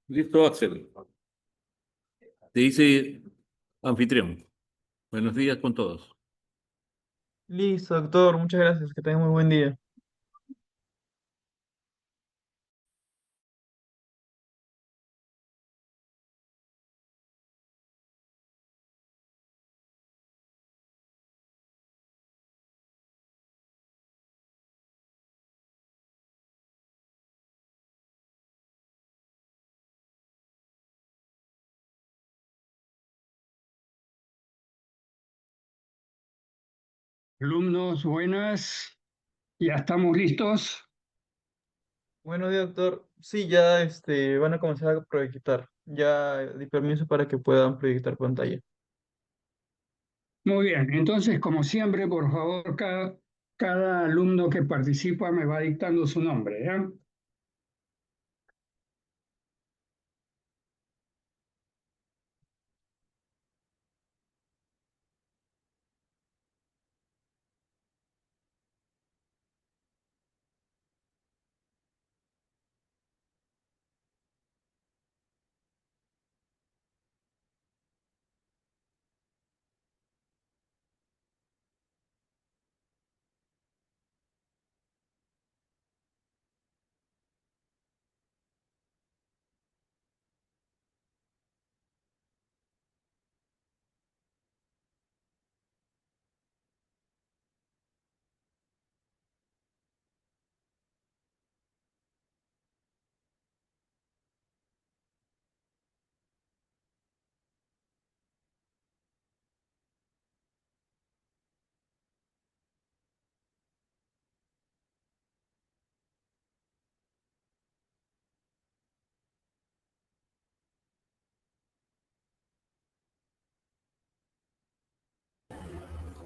Listo, Axel. Te dice anfitrión. Buenos días con todos. Listo, doctor, muchas gracias, que tenga muy buen día. Alumnos, buenas. Ya estamos listos. Buenos días, doctor. Sí, ya van a comenzar a proyectar. Ya di permiso para que puedan proyectar pantalla. Muy bien. Entonces, como siempre, por favor, cada alumno que participa me va dictando su nombre, ¿ya?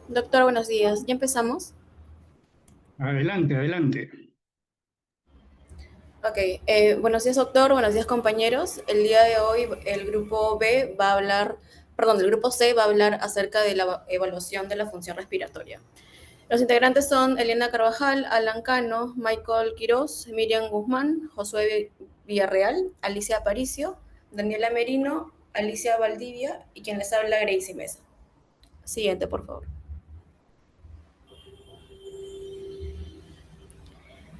Doctor, buenos días. ¿Ya empezamos? Adelante, adelante. Ok. Buenos días, doctor. Buenos días, compañeros. El día de hoy el grupo B va a hablar, perdón, el grupo C va a hablar acerca de la evaluación de la función respiratoria. Los integrantes son Elena Carvajal, Alan Cano, Michael Quiroz, Miriam Guzmán, Josué Villarreal, Alicia Aparicio, Daniela Merino, Alicia Valdivia y quien les habla, Gracie Mesa. Siguiente, por favor.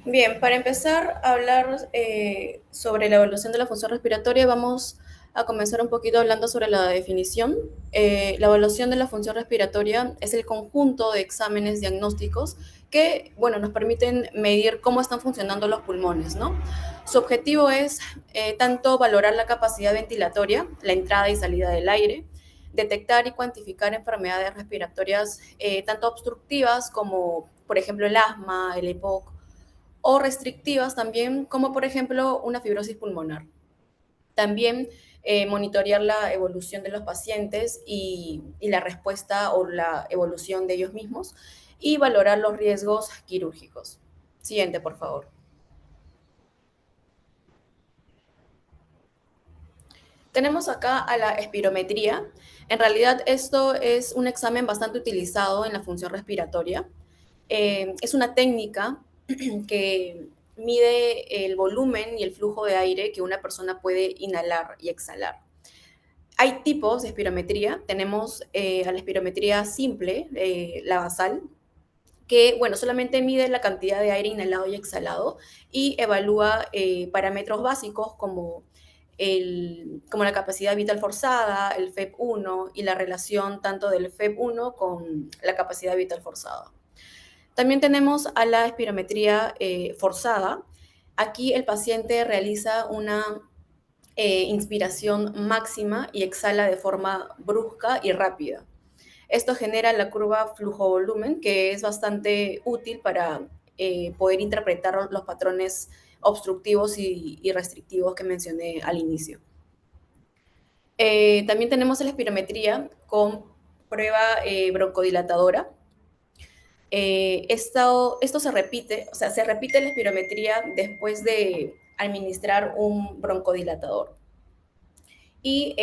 Bien, para empezar a hablar sobre la evaluación de la función respiratoria, vamos a comenzar un poquito hablando sobre la definición. La evaluación de la función respiratoria es el conjunto de exámenes diagnósticos que, bueno, nos permiten medir cómo están funcionando los pulmones, ¿no? Su objetivo es tanto valorar la capacidad ventilatoria, la entrada y salida del aire, detectar y cuantificar enfermedades respiratorias tanto obstructivas como, por ejemplo, el asma, el EPOC, o restrictivas también, como por ejemplo una fibrosis pulmonar. También monitorear la evolución de los pacientes y la respuesta o la evolución de ellos mismos y valorar los riesgos quirúrgicos. Siguiente, por favor. Tenemos acá a la espirometría. En realidad esto es un examen bastante utilizado en la función respiratoria. Es una técnica que mide el volumen y el flujo de aire que una persona puede inhalar y exhalar. Hay tipos de espirometría. Tenemos a la espirometría simple, la basal, que, bueno, solamente mide la cantidad de aire inhalado y exhalado y evalúa parámetros básicos como la capacidad vital forzada, el FEP1 y la relación tanto del FEP1 con la capacidad vital forzada. También tenemos a la espirometría forzada. Aquí el paciente realiza una inspiración máxima y exhala de forma brusca y rápida. Esto genera la curva flujo-volumen, que es bastante útil para poder interpretar los patrones obstructivos y restrictivos que mencioné al inicio. También tenemos la espirometría con prueba broncodilatadora. Esto se repite, o sea, se repite la espirometría después de administrar un broncodilatador. Y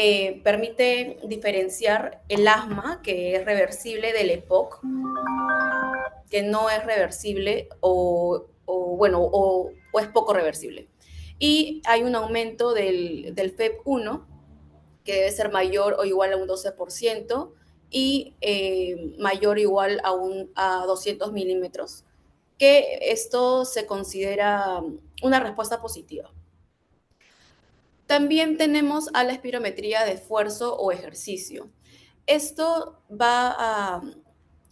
permite diferenciar el asma, que es reversible, del EPOC, que no es reversible o es poco reversible. Y hay un aumento del FEV1, que debe ser mayor o igual a un 12%, y mayor o igual a 200 milímetros, que esto se considera una respuesta positiva. También tenemos a la espirometría de esfuerzo o ejercicio. Esto va a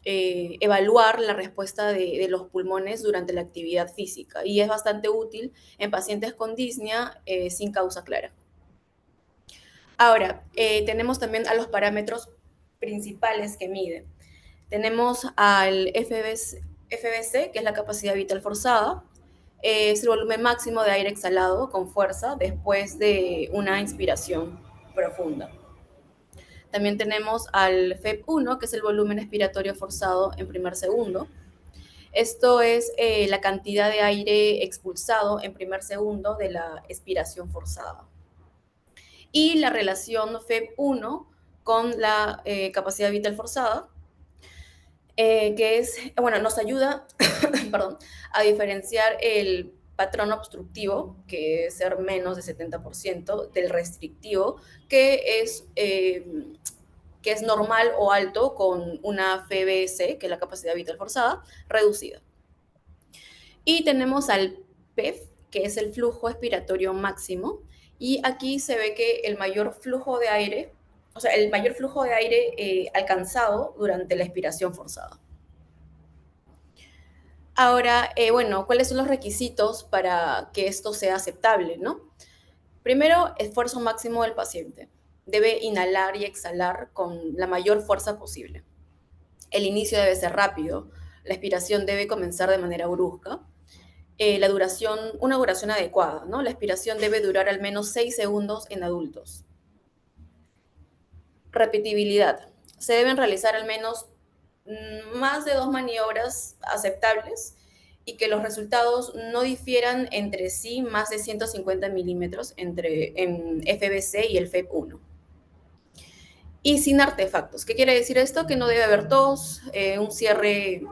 evaluar la respuesta de los pulmones durante la actividad física y es bastante útil en pacientes con disnea sin causa clara. Ahora, tenemos también a los parámetros principales que mide. Tenemos al FBC, que es la capacidad vital forzada. Es el volumen máximo de aire exhalado con fuerza después de una inspiración profunda. También tenemos al FEV1, que es el volumen expiratorio forzado en primer segundo. Esto es la cantidad de aire expulsado en primer segundo de la expiración forzada. Y la relación FEV1 con la capacidad vital forzada, que es, bueno, nos ayuda perdón, a diferenciar el patrón obstructivo, que debe ser menos de 70%, del restrictivo, que es normal o alto con una FBS, que es la capacidad vital forzada, reducida. Y tenemos al PEF, que es el flujo expiratorio máximo, y aquí se ve que el mayor flujo de aire, alcanzado durante la expiración forzada. Ahora, bueno, ¿cuáles son los requisitos para que esto sea aceptable, no? Primero, esfuerzo máximo del paciente. Debe inhalar y exhalar con la mayor fuerza posible. El inicio debe ser rápido. La expiración debe comenzar de manera brusca. Una duración adecuada, ¿no? La expiración debe durar al menos 6 segundos en adultos. Repetibilidad. Se deben realizar al menos más de 2 maniobras aceptables y que los resultados no difieran entre sí más de 150 milímetros en FBC y el FEV1. Y sin artefactos. ¿Qué quiere decir esto? Que no debe haber tos, un cierre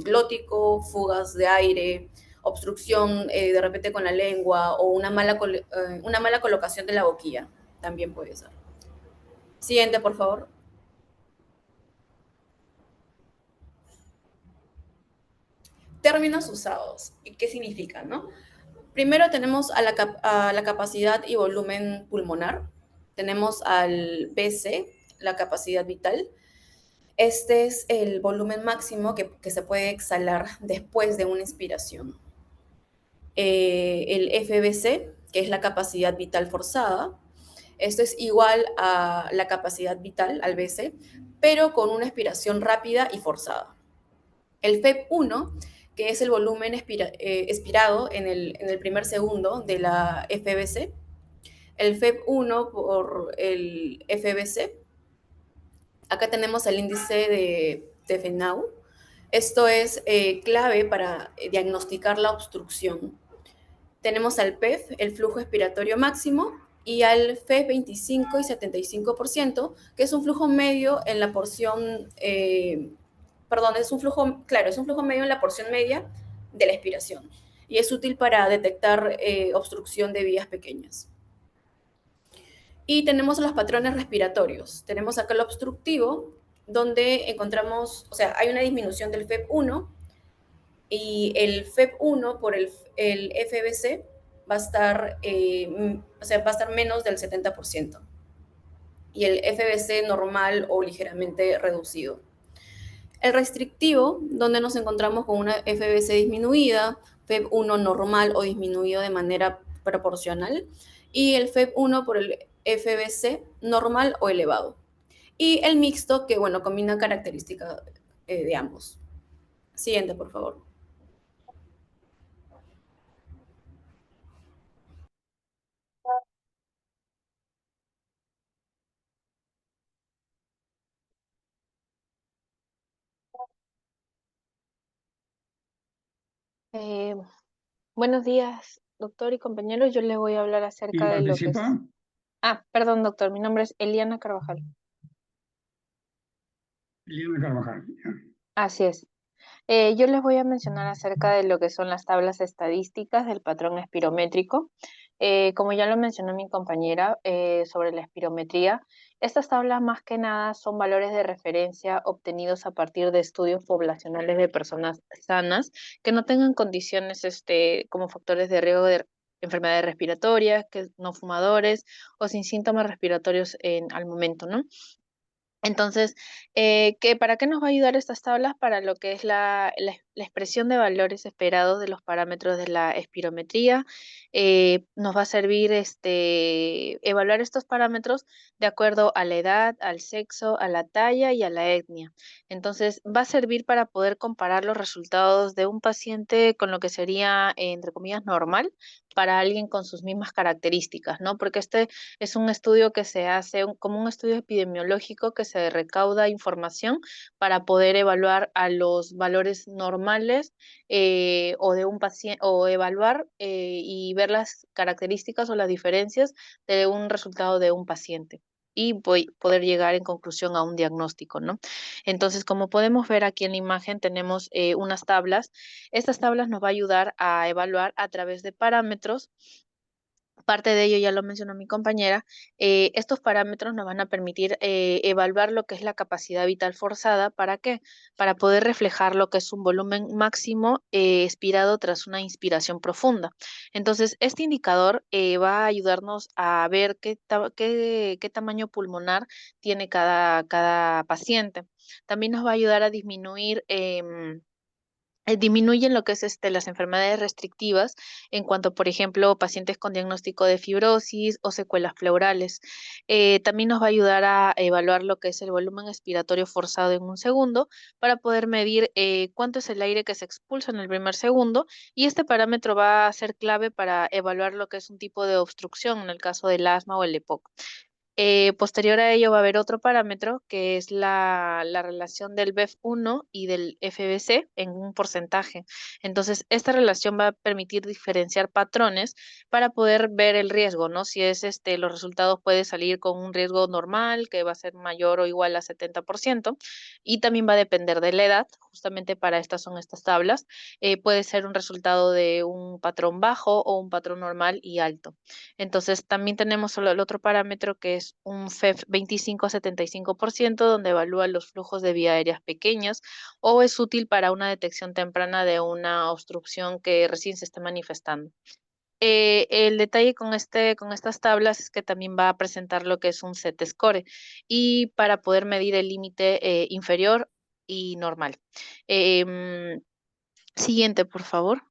glótico, fugas de aire, obstrucción de repente con la lengua o una mala colocación de la boquilla. También puede ser. Siguiente, por favor. Términos usados. ¿Qué significa, no? Primero tenemos a la capacidad y volumen pulmonar. Tenemos al BC, la capacidad vital. Este es el volumen máximo que se puede exhalar después de una inspiración. El FBC, que es la capacidad vital forzada. Esto es igual a la capacidad vital, al BC, pero con una expiración rápida y forzada. El FEV1, que es el volumen expirado en el primer segundo de la FBC. El FEV1 por el FBC. Acá tenemos el índice de FENAU. Esto es clave para diagnosticar la obstrucción. Tenemos al PEF, el flujo expiratorio máximo, y al FEV 25 y 75%, que es un flujo medio en la porción, es un flujo medio en la porción media de la expiración, y es útil para detectar obstrucción de vías pequeñas. Y tenemos los patrones respiratorios. Tenemos acá el obstructivo, donde encontramos, hay una disminución del FEV1, y el FEV1 por el FBC va a estar menos del 70%. Y el FBC normal o ligeramente reducido. El restrictivo, donde nos encontramos con una FBC disminuida, FEV1 normal o disminuido de manera proporcional, y el FEV1 por el FBC normal o elevado. Y el mixto, que bueno, combina características de ambos. Siguiente, por favor. Eh, Buenos días, doctor y compañeros. Yo les voy a hablar ¿Quién acerca de lo que es... participa? Ah, perdón, doctor. Mi nombre es Eliana Carvajal. Liliana Carvajal. Así es. Yo les voy a mencionar acerca de lo que son las tablas estadísticas del patrón espirométrico. Como ya lo mencionó mi compañera sobre la espirometría, estas tablas más que nada son valores de referencia obtenidos a partir de estudios poblacionales de personas sanas que no tengan condiciones como factores de riesgo de enfermedades respiratorias, que no fumadores o sin síntomas respiratorios al momento, ¿no? Entonces, ¿para qué nos va a ayudar estas tablas? Para lo que es la expresión de valores esperados de los parámetros de la espirometría. Nos va a servir evaluar estos parámetros de acuerdo a la edad, al sexo, a la talla y a la etnia. Entonces, va a servir para poder comparar los resultados de un paciente con lo que sería, entre comillas, normal para alguien con sus mismas características, ¿no? Porque este es un estudio que se hace como un estudio epidemiológico que se recauda información para poder evaluar a los valores normales o de un paciente o evaluar y ver las características o las diferencias de un resultado de un paciente y poder llegar en conclusión a un diagnóstico, ¿no? Entonces, como podemos ver aquí en la imagen, tenemos unas tablas. Estas tablas nos va a ayudar a evaluar a través de parámetros. Parte de ello ya lo mencionó mi compañera. Estos parámetros nos van a permitir evaluar lo que es la capacidad vital forzada. ¿Para qué? Para poder reflejar lo que es un volumen máximo expirado tras una inspiración profunda. Entonces, este indicador va a ayudarnos a ver qué tamaño pulmonar tiene cada paciente. También nos va a ayudar a disminuir disminuyen lo que es las enfermedades restrictivas en cuanto, por ejemplo, pacientes con diagnóstico de fibrosis o secuelas pleurales. También nos va a ayudar a evaluar lo que es el volumen expiratorio forzado en un segundo para poder medir cuánto es el aire que se expulsa en el primer segundo, y este parámetro va a ser clave para evaluar lo que es un tipo de obstrucción en el caso del asma o el EPOC. Posterior a ello va a haber otro parámetro que es la relación del BEF1 y del FBC en un porcentaje. Entonces, esta relación va a permitir diferenciar patrones para poder ver el riesgo, ¿no? Si es los resultados puede salir con un riesgo normal que va a ser mayor o igual a 70%, y también va a depender de la edad. Justamente para estas son estas tablas. Puede ser un resultado de un patrón bajo o un patrón normal y alto. Entonces, también tenemos solo el otro parámetro que es un FEV 25 a 75%, donde evalúa los flujos de vía aéreas pequeños o es útil para una detección temprana de una obstrucción que recién se esté manifestando. El detalle con estas tablas es que también va a presentar lo que es un Z-score y para poder medir el límite inferior y normal. Siguiente, por favor.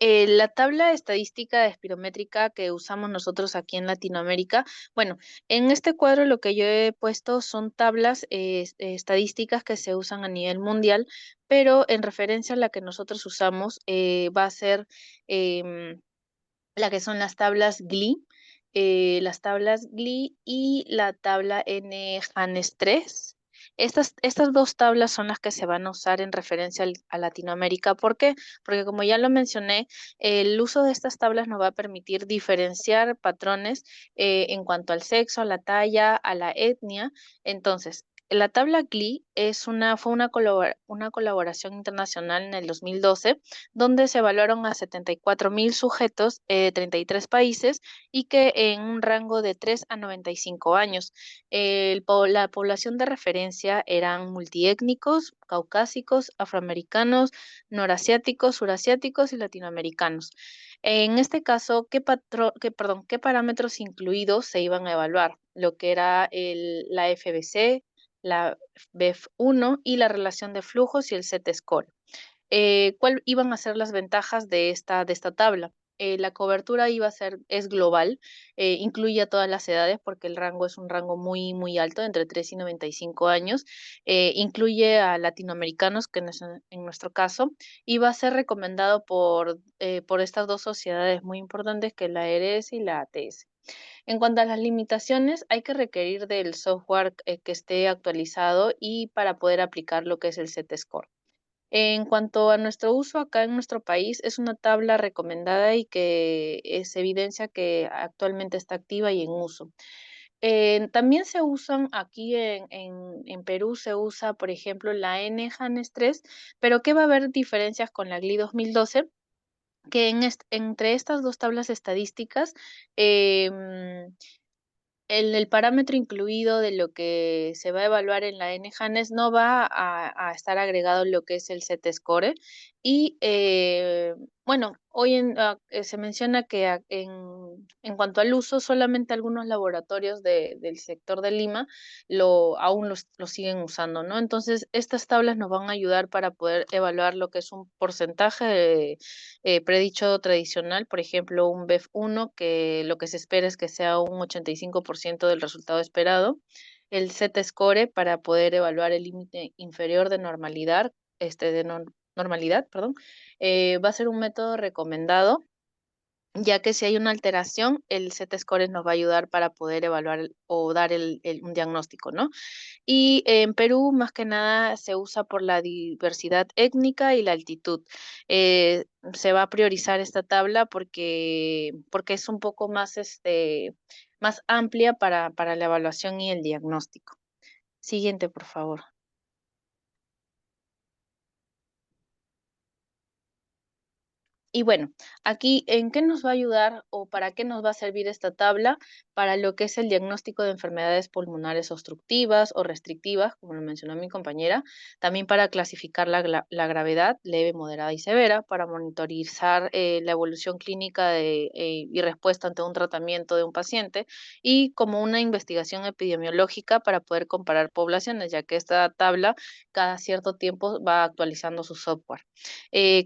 La tabla estadística espirométrica que usamos nosotros aquí en Latinoamérica, bueno, en este cuadro lo que yo he puesto son tablas estadísticas que se usan a nivel mundial, pero en referencia a la que nosotros usamos va a ser la que son las tablas GLI y la tabla NHANES 3. Estas dos tablas son las que se van a usar en referencia a Latinoamérica. ¿Por qué? Porque como ya lo mencioné, el uso de estas tablas nos va a permitir diferenciar patrones en cuanto al sexo, a la talla, a la etnia. Entonces, la tabla GLI fue una colaboración internacional en el 2012 donde se evaluaron a 74.000 sujetos de 33 países y que en un rango de 3 a 95 años. La población de referencia eran multiétnicos, caucásicos, afroamericanos, norasiáticos, surasiáticos y latinoamericanos. En este caso, ¿qué parámetros incluidos se iban a evaluar? Lo que era la FBC, la BEF1 y la relación de flujos y el Z-score. ¿Cuál iban a ser las ventajas de esta tabla? La cobertura es global, incluye a todas las edades porque el rango es un rango muy, muy alto, entre 3 y 95 años, incluye a latinoamericanos, que en nuestro caso, y va a ser recomendado por estas dos sociedades muy importantes, que es la ERS y la ATS. En cuanto a las limitaciones, hay que requerir del software que esté actualizado y para poder aplicar lo que es el Z-Score. En cuanto a nuestro uso acá en nuestro país, es una tabla recomendada y que se evidencia que actualmente está activa y en uso. También se usan aquí en Perú, se usa, por ejemplo, la NHANES 3, pero que va a haber diferencias con la GLI 2012, que entre estas dos tablas estadísticas, em, el parámetro incluido de lo que se va a evaluar en la NHANES no va a estar agregado en lo que es el Z-Score. Y bueno, se menciona que en cuanto al uso, solamente algunos laboratorios del sector de Lima aún lo siguen usando, ¿no? Entonces, estas tablas nos van a ayudar para poder evaluar lo que es un porcentaje predicho tradicional, por ejemplo, un BEF1, que lo que se espera es que sea un 85% del resultado esperado. El Z-Score para poder evaluar el límite inferior de normalidad, normalidad, perdón, va a ser un método recomendado, ya que si hay una alteración, el Z-Score nos va a ayudar para poder evaluar o dar un diagnóstico, ¿no? Y en Perú, más que nada, se usa por la diversidad étnica y la altitud. Se va a priorizar esta tabla porque es un poco más, más amplia para la evaluación y el diagnóstico. Siguiente, por favor. Y bueno, aquí, ¿en qué nos va a ayudar o para qué nos va a servir esta tabla? Para lo que es el diagnóstico de enfermedades pulmonares obstructivas o restrictivas, como lo mencionó mi compañera, también para clasificar la gravedad leve, moderada y severa, para monitorizar la evolución clínica y respuesta ante un tratamiento de un paciente, y como una investigación epidemiológica para poder comparar poblaciones, ya que esta tabla cada cierto tiempo va actualizando su software.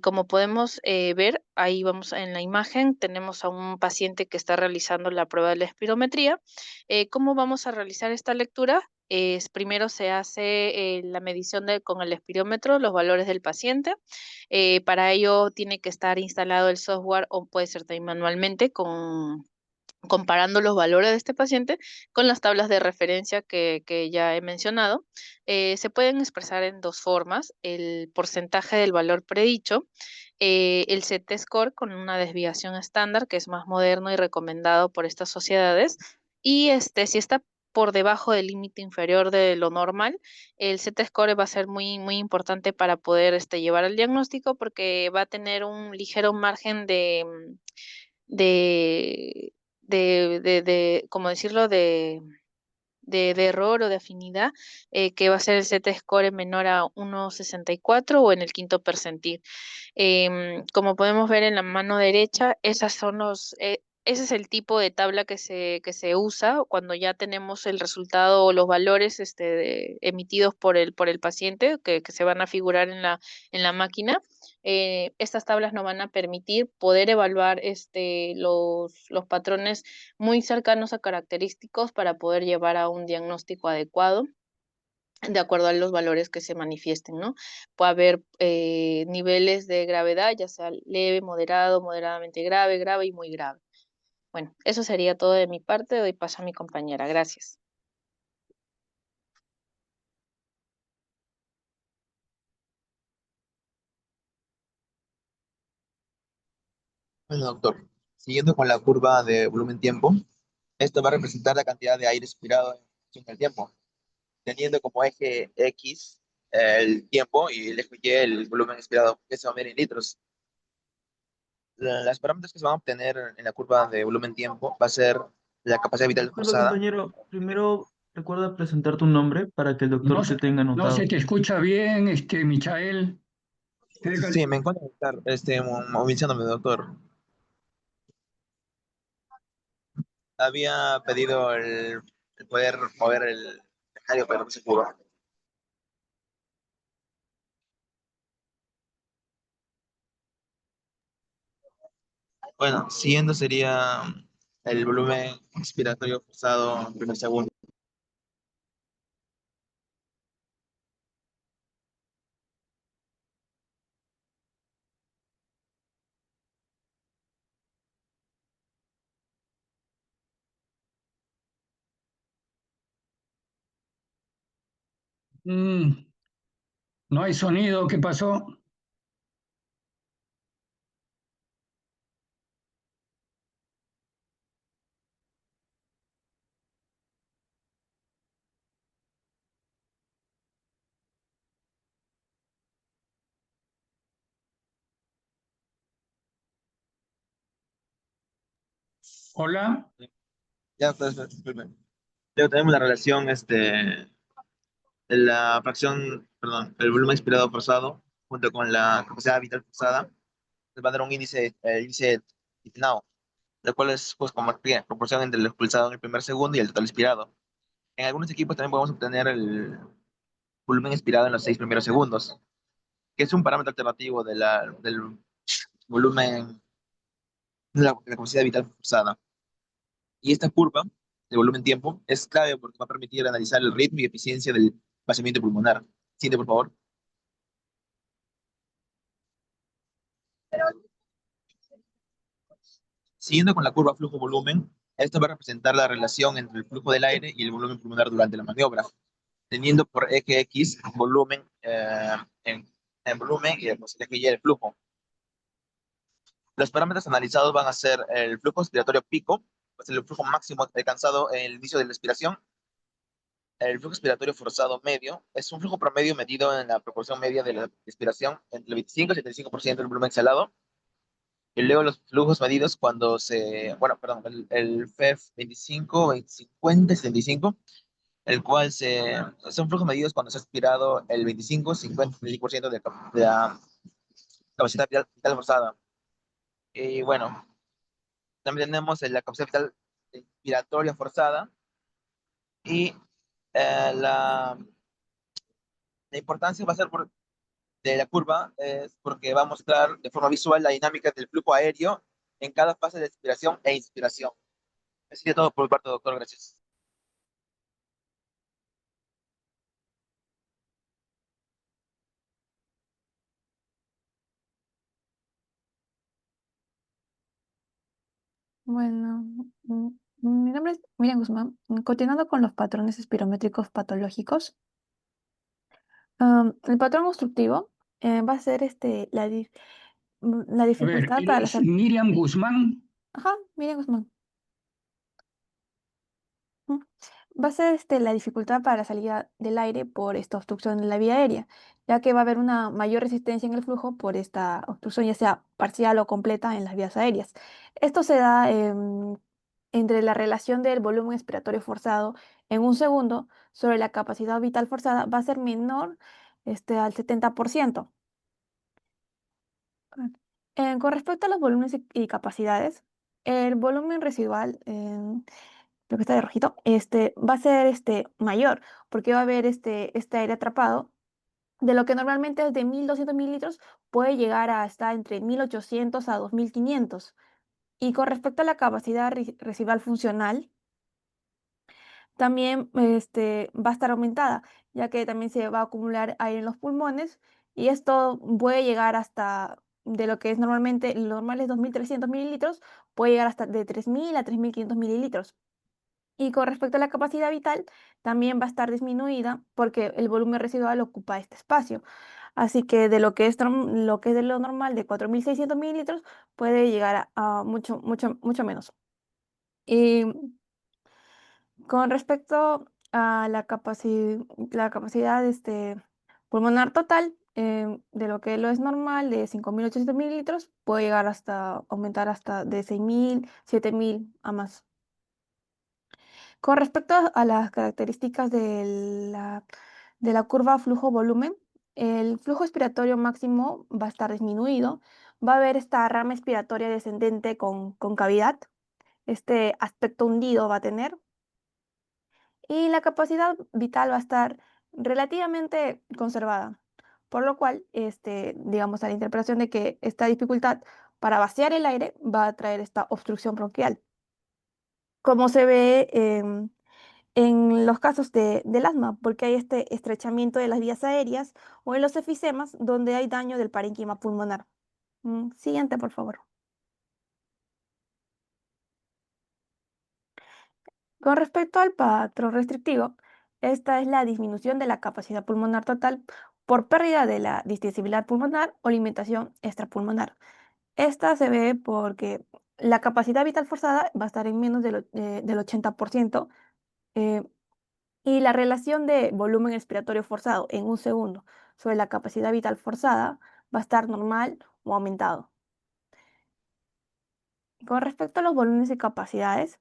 Como podemos ver, ahí vamos en la imagen, tenemos a un paciente que está realizando la prueba de la espirometría. ¿Cómo vamos a realizar esta lectura? Primero se hace la medición con el espirómetro, los valores del paciente. Para ello tiene que estar instalado el software o puede ser también manualmente comparando los valores de este paciente con las tablas de referencia que ya he mencionado. Se pueden expresar en dos formas: el porcentaje del valor predicho, el Z-Score con una desviación estándar, que es más moderno y recomendado por estas sociedades, y si está por debajo del límite inferior de lo normal, el Z-Score va a ser muy, muy importante para poder llevar el diagnóstico, porque va a tener un ligero margen de, ¿cómo decirlo?, de error o de afinidad, que va a ser el Z-Score menor a 1,64 o en el quinto percentil. Como podemos ver en la mano derecha, ese es el tipo de tabla que se usa cuando ya tenemos el resultado o los valores emitidos por el paciente, que se van a figurar en la máquina. Estas tablas nos van a permitir poder evaluar los patrones muy cercanos a característicos para poder llevar a un diagnóstico adecuado de acuerdo a los valores que se manifiesten, ¿no? Puede haber niveles de gravedad, ya sea leve, moderado, moderadamente grave, grave y muy grave. Bueno, eso sería todo de mi parte. Doy paso a mi compañera. Gracias. Bueno, doctor, siguiendo con la curva de volumen-tiempo, esto va a representar la cantidad de aire expirado en función del tiempo, teniendo como eje X el tiempo y el eje Y el volumen expirado, que se va a medir en litros. Las parámetros que se van a obtener en la curva de volumen-tiempo va a ser la capacidad vital Disculpa, forzada. compañero, primero recuerda presentar tu nombre para que el doctor No, te tenga no anotado. se te escucha bien, Michael. Sí, me encuentro movilizando, doctor. Había pedido el poder mover el escenario, pero no se pudo. Bueno, siguiendo sería el volumen expiratorio forzado en primer segundo. Mm, no hay sonido, ¿qué pasó? Hola, Ya, pues, disculpen. Luego tenemos la relación de la fracción, perdón, el volumen expirado forzado junto con la capacidad vital forzada. Les va a dar un índice, el índice Titnao, el cual es pues como proporción entre el expulsado en el primer segundo y el total expirado. En algunos equipos también podemos obtener el volumen expirado en los 6 primeros segundos, que es un parámetro alternativo del volumen de la capacidad vital forzada. Y esta curva de volumen-tiempo es clave porque va a permitir analizar el ritmo y eficiencia del vaciamiento pulmonar. Siguiente, por favor. Siguiendo con la curva flujo-volumen, esto va a representar la relación entre el flujo del aire y el volumen pulmonar durante la maniobra, teniendo por eje X volumen en volumen y pues, el eje Y el flujo. Los parámetros analizados van a ser el flujo expiratorio pico, pues el flujo máximo alcanzado en el inicio de la expiración. El flujo expiratorio forzado medio es un flujo promedio medido en la proporción media de la expiración entre el 25 y 75% del volumen exhalado. Y luego los flujos medidos cuando bueno, perdón, el FEF 25, 50, 75, el cual son flujos medidos cuando se ha expirado el 25, 50, 75% de la capacidad vital forzada. Y bueno, también tenemos la capacidad vital inspiratoria forzada y la importancia va a ser de la curva es porque va a mostrar de forma visual la dinámica del flujo aéreo en cada fase de expiración e inspiración. Así de todo por parte, doctor. Gracias. Bueno, mi nombre es Miriam Guzmán. Continuando con los patrones espirométricos patológicos, el patrón obstructivo va a ser la a ver, dificultad para la ¿eres Miriam Guzmán? Ajá, Miriam Guzmán. Mm. Va a ser la dificultad para la salida del aire por esta obstrucción en la vía aérea, ya que va a haber una mayor resistencia en el flujo por esta obstrucción, ya sea parcial o completa en las vías aéreas. Esto se da entre la relación del volumen expiratorio forzado en un segundo sobre la capacidad vital forzada va a ser menor al 70%. Con respecto a los volúmenes y capacidades, el volumen residual, lo que está de rojito, va a ser mayor, porque va a haber este aire atrapado, de lo que normalmente es de 1.200 mililitros, puede llegar a estar entre 1.800 a 2.500. Y con respecto a la capacidad residual funcional, también va a estar aumentada, ya que también se va a acumular aire en los pulmones y esto puede llegar hasta, de lo que es normalmente, lo normal es 2.300 mililitros, puede llegar hasta de 3.000 a 3.500 mililitros. Y con respecto a la capacidad vital, también va a estar disminuida porque el volumen residual ocupa este espacio. Así que de lo que es de lo normal de 4.600 mililitros puede llegar a mucho, mucho, mucho menos. Y con respecto a la capacidad pulmonar total, de lo que lo es normal, de 5.800 mililitros, puede llegar hasta aumentar hasta de 6.000, 7.000 a más. Con respecto a las características de la curva flujo-volumen, el flujo expiratorio máximo va a estar disminuido, va a haber esta rama expiratoria descendente con cavidad, este aspecto hundido va a tener, y la capacidad vital va a estar relativamente conservada, por lo cual, digamos, a la interpretación de que esta dificultad para vaciar el aire va a traer esta obstrucción bronquial, como se ve en los casos del asma, porque hay este estrechamiento de las vías aéreas o en los efisemas donde hay daño del parénquima pulmonar. Siguiente, por favor. Con respecto al patrón restrictivo, esta es la disminución de la capacidad pulmonar total por pérdida de la distensibilidad pulmonar o limitación extrapulmonar. Esta se ve porque la capacidad vital forzada va a estar en menos del 80%, eh, y la relación de volumen expiratorio forzado en un segundo sobre la capacidad vital forzada va a estar normal o aumentado. Con respecto a los volúmenes y capacidades,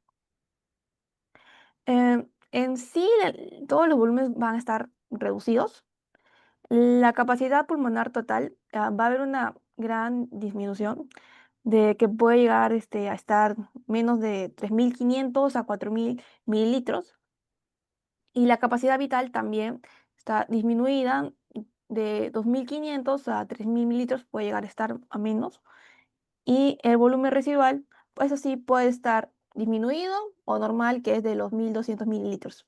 en sí todos los volúmenes van a estar reducidos. La capacidad pulmonar total, va a haber una gran disminución de que puede llegar a estar menos de 3.500 a 4.000 mililitros. Y la capacidad vital también está disminuida de 2.500 a 3.000 mililitros, puede llegar a estar a menos. Y el volumen residual, pues eso sí puede estar disminuido o normal, que es de los 1.200 mililitros.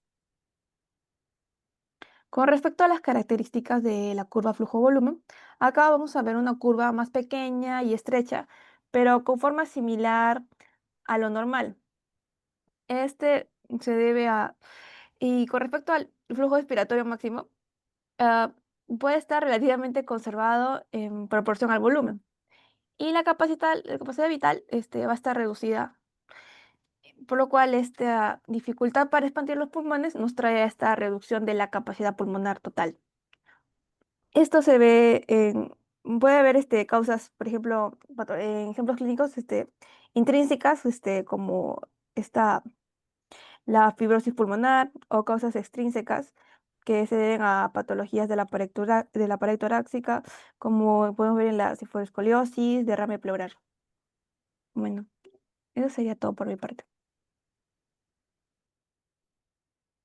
Con respecto a las características de la curva flujo-volumen, acá vamos a ver una curva más pequeña y estrecha, pero con forma similar a lo normal. Este se debe a... Y con respecto al flujo expiratorio máximo, ah, puede estar relativamente conservado en proporción al volumen. Y la capacidad vital va a estar reducida, por lo cual esta dificultad para expandir los pulmones nos trae a esta reducción de la capacidad pulmonar total. Esto se ve puede haber causas, por ejemplo, en ejemplos clínicos intrínsecas, como esta, la fibrosis pulmonar, o causas extrínsecas que se deben a patologías de la pared torácica, como podemos ver en la escoliosis, derrame pleural. Bueno, eso sería todo por mi parte.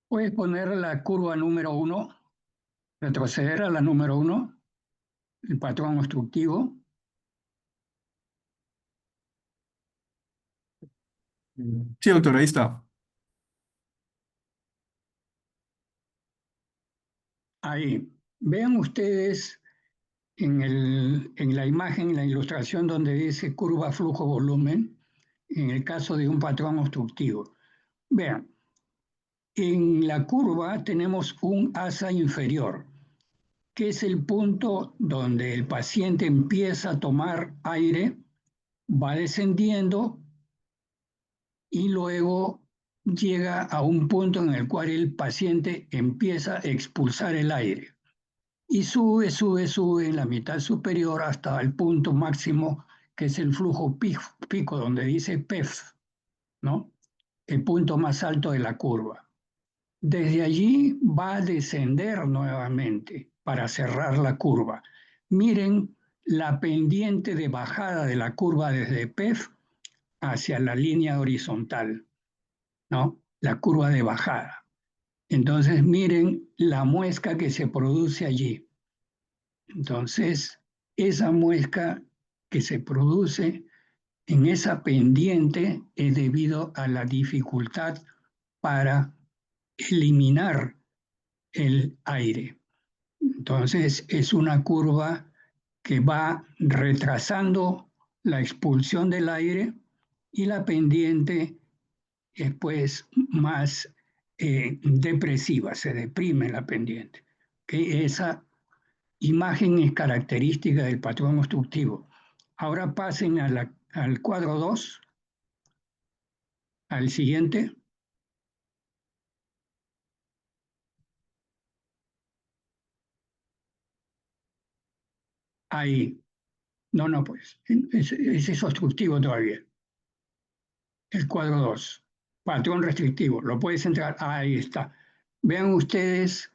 ¿Puedes poner la curva número 1? Retroceder a la número 1, el patrón obstructivo. Sí, doctor, ahí está. Ahí. Vean ustedes en la imagen, en la ilustración donde dice curva flujo-volumen, en el caso de un patrón obstructivo. Vean, en la curva tenemos un asa inferior, que es el punto donde el paciente empieza a tomar aire, va descendiendo y luego llega a un punto en el cual el paciente empieza a expulsar el aire. Y sube, sube, sube en la mitad superior hasta el punto máximo, que es el flujo pico, donde dice PEF, ¿no? El punto más alto de la curva. Desde allí va a descender nuevamente para cerrar la curva. Miren la pendiente de bajada de la curva desde PEF hacia la línea horizontal, ¿no? La curva de bajada. Entonces miren la muesca que se produce allí. Entonces, esa muesca que se produce en esa pendiente es debido a la dificultad para eliminar el aire. Entonces, es una curva que va retrasando la expulsión del aire y la pendiente es pues más depresiva, se deprime la pendiente. Que esa imagen es característica del patrón obstructivo. Ahora pasen al cuadro 2, al siguiente. Ahí. No, pues, ese es obstructivo todavía. El cuadro 2, patrón restrictivo. Lo puedes entrar, ahí está. Vean ustedes,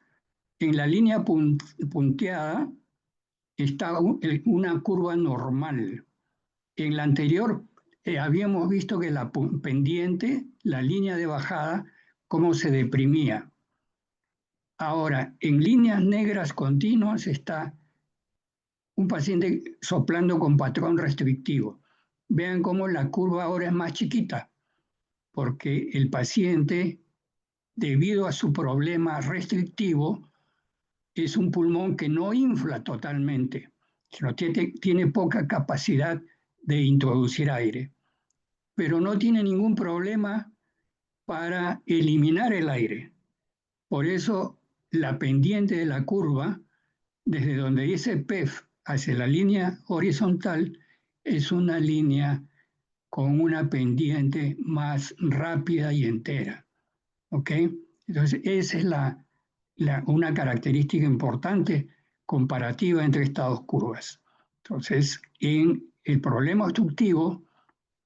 en la línea punteada está una curva normal. En la anterior habíamos visto que la pendiente, la línea de bajada, cómo se deprimía. Ahora, en líneas negras continuas está un paciente soplando con patrón restrictivo. vean cómo la curva ahora es más chiquita, porque el paciente, debido a su problema restrictivo, es un pulmón que no infla totalmente, sino tiene poca capacidad de introducir aire, pero no tiene ningún problema para eliminar el aire. Por eso la pendiente de la curva, desde donde dice PEF hacia la línea horizontal, es una línea con una pendiente más rápida y entera. ¿Ok? Entonces, esa es una característica importante comparativa entre estas dos curvas. Entonces, en el problema obstructivo,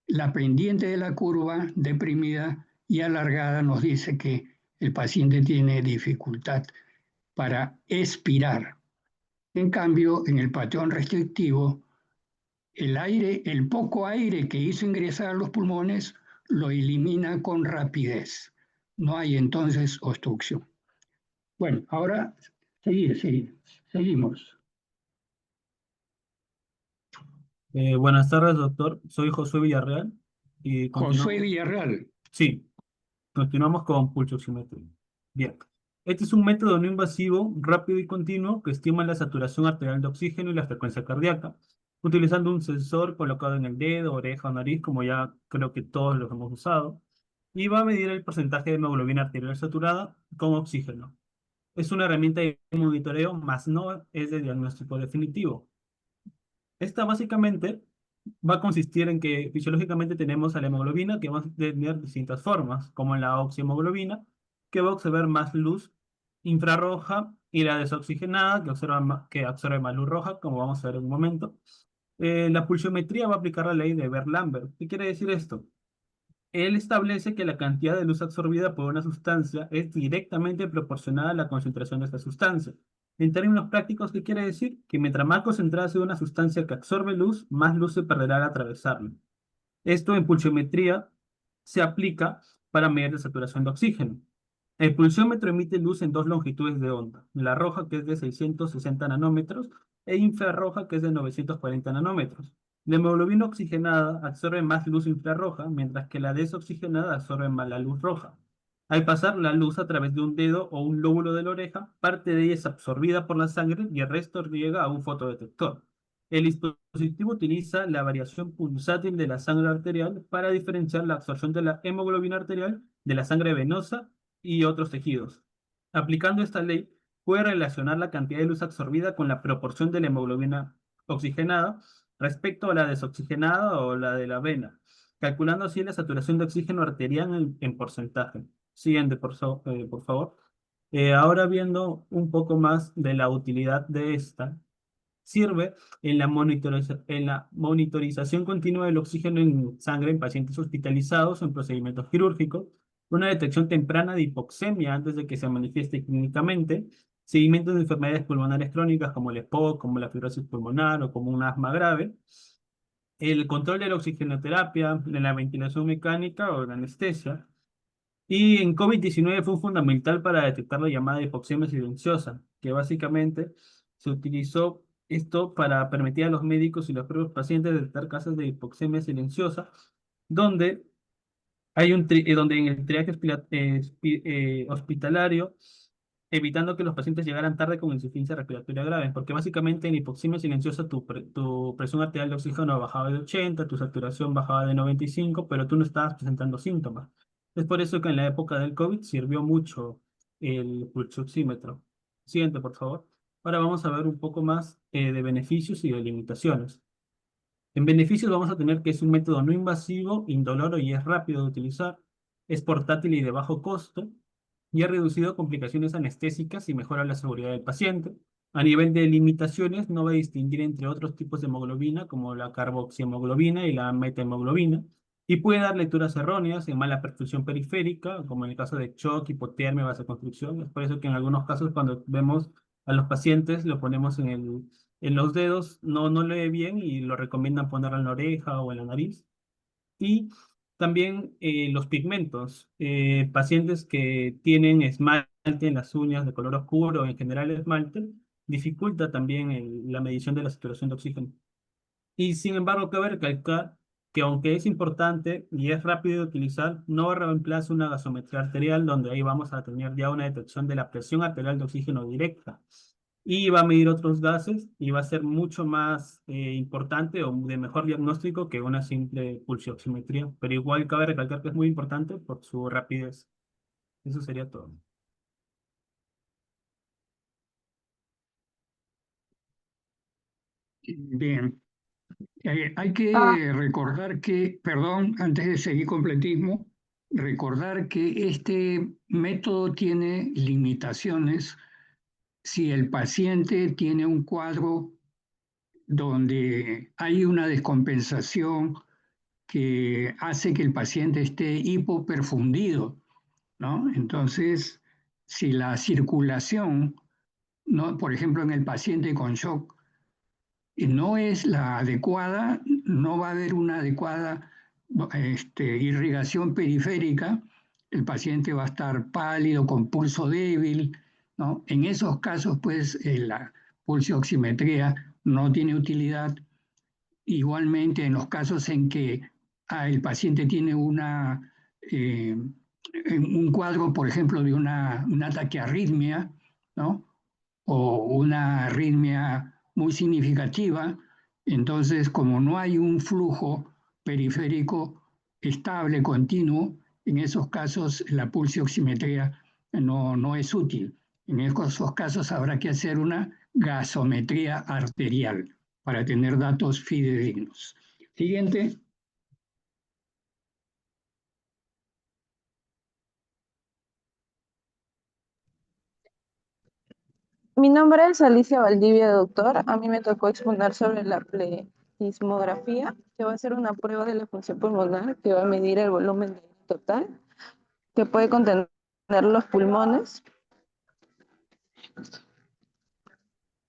la pendiente de la curva deprimida y alargada nos dice que el paciente tiene dificultad para expirar. En cambio, en el patrón restrictivo, el poco aire que hizo ingresar a los pulmones lo elimina con rapidez. No hay entonces obstrucción. Bueno, ahora seguimos. Buenas tardes, doctor. Soy Josué Villarreal y Josué Villarreal. Sí, continuamos con pulsioximetría. Bien. Este es un método no invasivo, rápido y continuo que estima la saturación arterial de oxígeno y la frecuencia cardíaca, utilizando un sensor colocado en el dedo, oreja o nariz, como ya creo que todos los hemos usado, y va a medir el porcentaje de hemoglobina arterial saturada con oxígeno. Es una herramienta de monitoreo, más no es de diagnóstico definitivo. Esta básicamente va a consistir en que fisiológicamente tenemos a la hemoglobina que va a tener distintas formas, como en la oxihemoglobina, que va a observar más luz infrarroja, y la desoxigenada, que absorbe más luz roja, como vamos a ver en un momento. La pulsiometría va a aplicar la ley de Beer-Lambert. ¿Qué quiere decir esto? Él establece que la cantidad de luz absorbida por una sustancia es directamente proporcional a la concentración de esta sustancia. En términos prácticos, ¿qué quiere decir? Que mientras más concentrada sea una sustancia que absorbe luz, más luz se perderá al atravesarla. Esto en pulsiometría se aplica para medir la saturación de oxígeno. El pulsiómetro emite luz en dos longitudes de onda, la roja, que es de 660 nanómetros, e infrarroja, que es de 940 nanómetros. La hemoglobina oxigenada absorbe más luz infrarroja, mientras que la desoxigenada absorbe más la luz roja. Al pasar la luz a través de un dedo o un lóbulo de la oreja, parte de ella es absorbida por la sangre y el resto llega a un fotodetector. El dispositivo utiliza la variación pulsátil de la sangre arterial para diferenciar la absorción de la hemoglobina arterial de la sangre venosa y otros tejidos. Aplicando esta ley, puede relacionar la cantidad de luz absorbida con la proporción de la hemoglobina oxigenada respecto a la desoxigenada o la de la vena, calculando así la saturación de oxígeno arterial en porcentaje. Siguiente, por favor. Ahora viendo un poco más de la utilidad de esta, sirve en la monitorización continua del oxígeno en sangre en pacientes hospitalizados o en procedimientos quirúrgicos, una detección temprana de hipoxemia antes de que se manifieste clínicamente, seguimiento de enfermedades pulmonares crónicas como el EPOC, como la fibrosis pulmonar o como un asma grave, el control de la oxigenoterapia, de la ventilación mecánica o la anestesia. Y en COVID-19 fue fundamental para detectar la llamada hipoxemia silenciosa, que básicamente se utilizó esto para permitir a los médicos y los propios pacientes detectar casos de hipoxemia silenciosa, donde donde en el triaje hospitalario, evitando que los pacientes llegaran tarde con insuficiencia respiratoria grave, porque básicamente en hipoxemia silenciosa tu presión arterial de oxígeno bajaba de 80, tu saturación bajaba de 95, pero tú no estabas presentando síntomas. Es por eso que en la época del COVID sirvió mucho el pulsoxímetro. Siguiente, por favor. Ahora vamos a ver un poco más de beneficios y de limitaciones. En beneficios vamos a tener que es un método no invasivo, indoloro y es rápido de utilizar, es portátil y de bajo costo, y ha reducido complicaciones anestésicas y mejora la seguridad del paciente. A nivel de limitaciones, no va a distinguir entre otros tipos de hemoglobina, como la carboxihemoglobina y la metahemoglobina, y puede dar lecturas erróneas en mala perfusión periférica, como en el caso de shock, hipotermia, vasoconstricción. Es por eso que en algunos casos, cuando vemos a los pacientes, lo ponemos en los dedos, no lee bien y lo recomiendan ponerlo en la oreja o en la nariz. Y también los pigmentos. Pacientes que tienen esmalte en las uñas de color oscuro, en general esmalte, dificulta también la medición de la saturación de oxígeno. Y sin embargo, cabe recalcar que aunque es importante y es rápido de utilizar, no va a reemplazar una gasometría arterial donde ahí vamos a tener ya una detección de la presión arterial de oxígeno directa. Y va a medir otros gases y va a ser mucho más importante o de mejor diagnóstico que una simple pulsioximetría. Pero igual cabe recalcar que es muy importante por su rapidez. Eso sería todo. Bien. Hay Ah, que recordar que, perdón, antes de seguir completismo, recordar que este método tiene limitaciones si el paciente tiene un cuadro donde hay una descompensación que hace que el paciente esté hipoperfundido, ¿no? Entonces, si la circulación, ¿no? Por ejemplo, en el paciente con shock, no es la adecuada, no va a haber una adecuada irrigación periférica, el paciente va a estar pálido, con pulso débil, ¿no? En esos casos, pues, la pulsioximetría no tiene utilidad. Igualmente, en los casos en que el paciente tiene un cuadro, por ejemplo, de una taquiarritmia, ¿no? O una arritmia muy significativa, entonces como no hay un flujo periférico estable, continuo, en esos casos la pulsioximetría no es útil. En esos casos habrá que hacer una gasometría arterial para tener datos fidedignos. Siguiente. mi nombre es Alicia Valdivia, doctor. A mí me tocó exponer sobre la plethysmografía, que va a ser una prueba de la función pulmonar que va a medir el volumen de aire total, que puede contener los pulmones.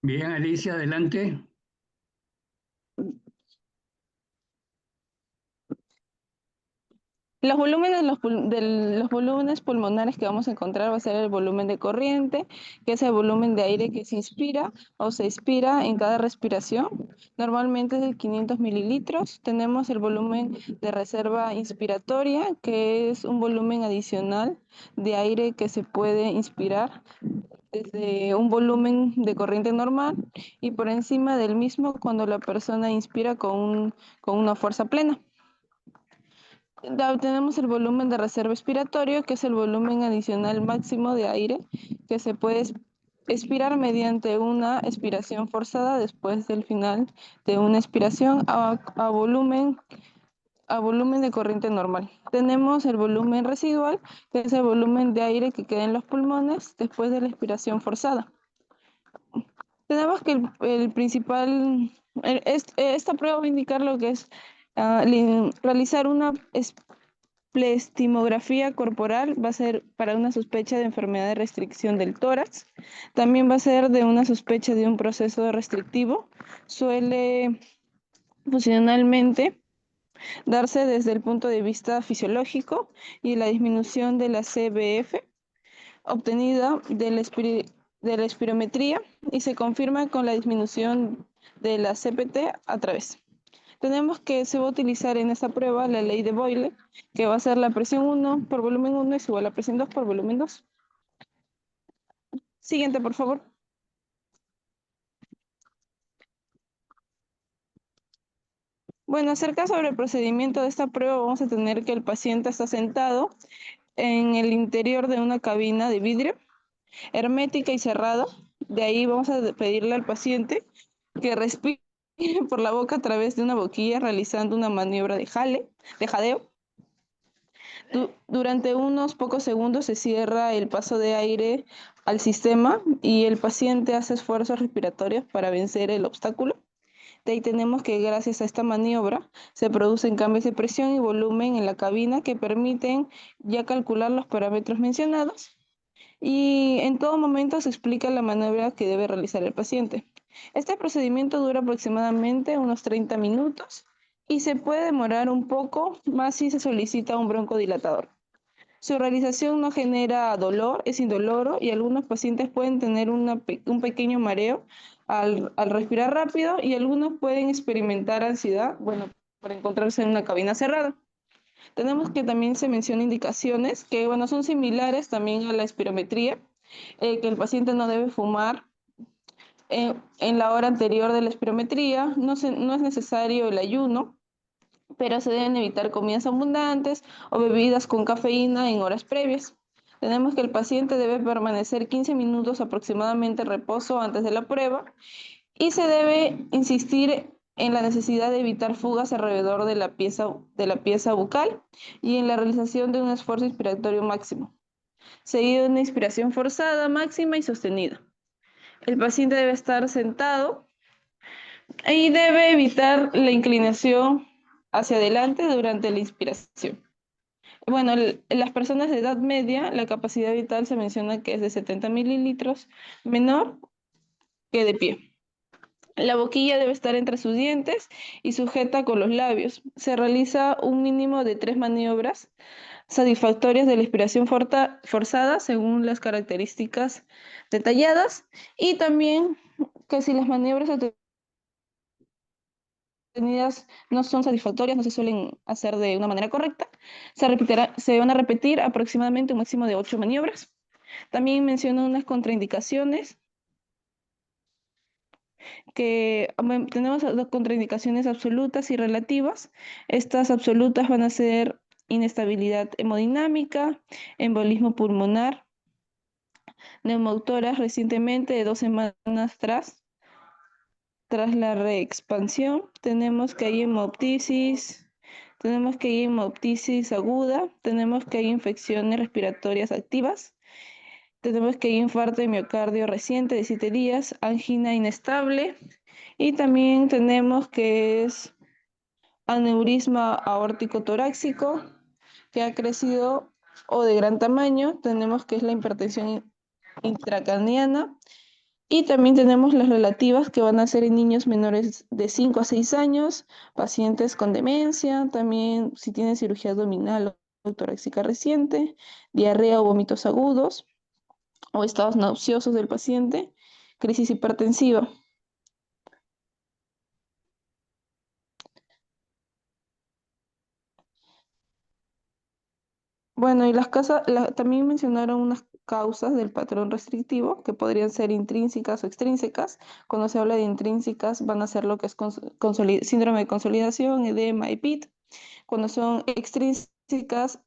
Bien, Alicia, adelante. Los volúmenes, de los volúmenes pulmonares que vamos a encontrar va a ser el volumen de corriente, que es el volumen de aire que se inspira o se expira en cada respiración. Normalmente es de 500 mililitros. Tenemos el volumen de reserva inspiratoria, que es un volumen adicional de aire que se puede inspirar desde un volumen de corriente normal y por encima del mismo cuando la persona inspira con una fuerza plena. Tenemos el volumen de reserva expiratorio, que es el volumen adicional máximo de aire que se puede expirar mediante una expiración forzada después del final de una expiración a volumen de corriente normal. Tenemos el volumen residual, que es el volumen de aire que queda en los pulmones después de la expiración forzada. Tenemos que el principal, esta prueba va a indicar lo que es realizar una plethysmografía corporal, va a ser para una sospecha de enfermedad de restricción del tórax. También va a ser de una sospecha de un proceso restrictivo. Suele funcionalmente darse desde el punto de vista fisiológico y la disminución de la CBF obtenida de la espirometría y se confirma con la disminución de la CPT a través. Tenemos que se va a utilizar en esta prueba la ley de Boyle, que va a ser la presión 1 por volumen 1 es igual a presión 2 por volumen 2. Siguiente, por favor. Bueno, acerca sobre el procedimiento de esta prueba, vamos a tener que el paciente está sentado en el interior de una cabina de vidrio, hermética y cerrada. De ahí vamos a pedirle al paciente que respire por la boca a través de una boquilla, realizando una maniobra de jadeo. Durante unos pocos segundos se cierra el paso de aire al sistema y el paciente hace esfuerzos respiratorios para vencer el obstáculo. De ahí tenemos que gracias a esta maniobra se producen cambios de presión y volumen en la cabina que permiten ya calcular los parámetros mencionados. Y en todo momento se explica la maniobra que debe realizar el paciente. Este procedimiento dura aproximadamente unos 30 minutos y se puede demorar un poco más si se solicita un broncodilatador. Su realización no genera dolor, es indoloro y algunos pacientes pueden tener un pequeño mareo al respirar rápido y algunos pueden experimentar ansiedad. Bueno, por encontrarse en una cabina cerrada. Tenemos que también se menciona indicaciones que, bueno, son similares también a la espirometría, que el paciente no debe fumar en la hora anterior de la espirometría, no es necesario el ayuno, pero se deben evitar comidas abundantes o bebidas con cafeína en horas previas. Tenemos que el paciente debe permanecer 15 minutos aproximadamente en reposo antes de la prueba y se debe insistir en la necesidad de evitar fugas alrededor de la pieza bucal y en la realización de un esfuerzo inspiratorio máximo, seguido de una inspiración forzada, máxima y sostenida. El paciente debe estar sentado y debe evitar la inclinación hacia adelante durante la inspiración. Bueno, en las personas de edad media, la capacidad vital se menciona que es de 70 mililitros, menor que de pie. La boquilla debe estar entre sus dientes y sujeta con los labios. Se realiza un mínimo de 3 maniobras satisfactorias de la inspiración forzada según las características detalladas, y también que si las maniobras obtenidas no son satisfactorias, no se suelen hacer de una manera correcta, se van a repetir aproximadamente un máximo de 8 maniobras. También menciona unas contraindicaciones que tenemos las contraindicaciones absolutas y relativas. Estas absolutas van a ser inestabilidad hemodinámica, embolismo pulmonar, neumotoras recientemente de 2 semanas tras la reexpansión. Tenemos que hay hemoptisis aguda, tenemos que hay infecciones respiratorias activas, tenemos que hay infarto de miocardio reciente de 7 días, angina inestable, y también tenemos que es aneurisma aórtico torácico que ha crecido o de gran tamaño. Tenemos que es la hipertensión intracraniana, y también tenemos las relativas que van a ser en niños menores de 5 a 6 años, pacientes con demencia, también si tienen cirugía abdominal o torácica reciente, diarrea o vómitos agudos o estados nauseosos del paciente, crisis hipertensiva. Bueno, y también mencionaron unas causas del patrón restrictivo que podrían ser intrínsecas o extrínsecas. Cuando se habla de intrínsecas van a ser lo que es síndrome de consolidación, edema y PIT. Cuando son extrínsecas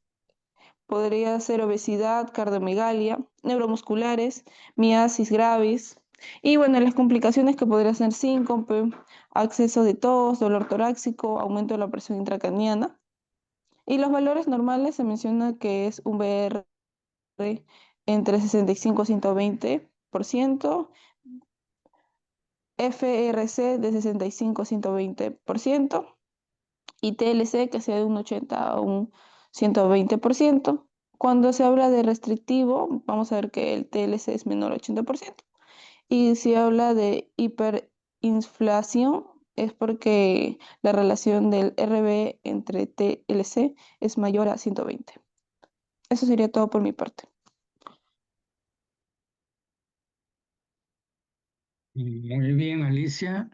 podría ser obesidad, cardiomegalia, neuromusculares, miasis gravis. Y bueno, las complicaciones que podrían ser síncope, acceso de tos, dolor torácico, aumento de la presión intracraniana. Y los valores normales se menciona que es un VR entre 65 y 120%, FRC de 65 a 120%, y TLC que sea de un 80 a un 120%. Cuando se habla de restrictivo, vamos a ver que el TLC es menor al 80%. Y si habla de hiperinflación, es porque la relación del RB entre TLC es mayor a 120. Eso sería todo por mi parte. Muy bien, Alicia.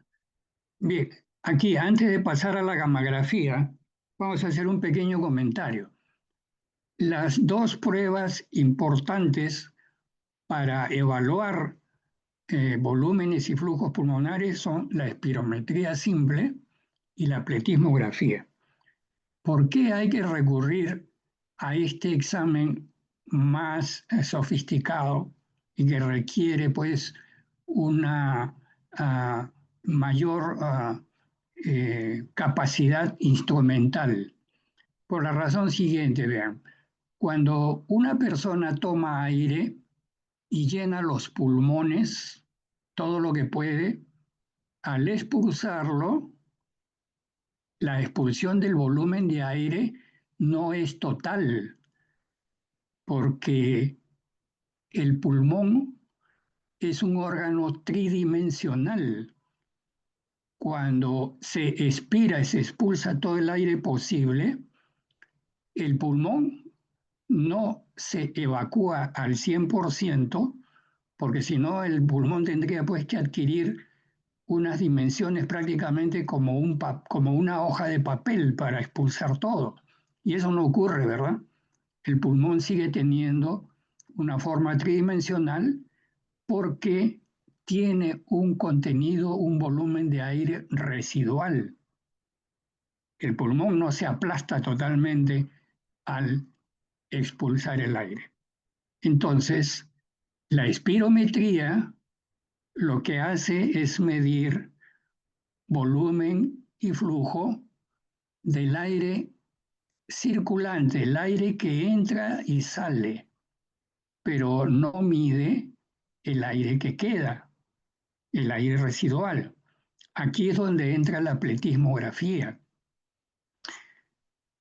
Bien, aquí antes de pasar a la gammagrafía, vamos a hacer un pequeño comentario. Las dos pruebas importantes para evaluar volúmenes y flujos pulmonares son la espirometría simple y la pletismografía. ¿Por qué hay que recurrir a este examen más sofisticado y que requiere pues una mayor capacidad instrumental? Por la razón siguiente, vean, cuando una persona toma aire y llena los pulmones todo lo que puede, al expulsarlo, la expulsión del volumen de aire no es total, porque el pulmón es un órgano tridimensional. Cuando se expira y se expulsa todo el aire posible, el pulmón no se evacúa al 100%, porque si no el pulmón tendría pues que adquirir unas dimensiones prácticamente como una hoja de papel para expulsar todo. Y eso no ocurre, ¿verdad? El pulmón sigue teniendo una forma tridimensional porque tiene un contenido, un volumen de aire residual. El pulmón no se aplasta totalmente al expulsar el aire. Entonces, la espirometría lo que hace es medir volumen y flujo del aire circulante, el aire que entra y sale, pero no mide el aire que queda, el aire residual. Aquí es donde entra la pletismografía.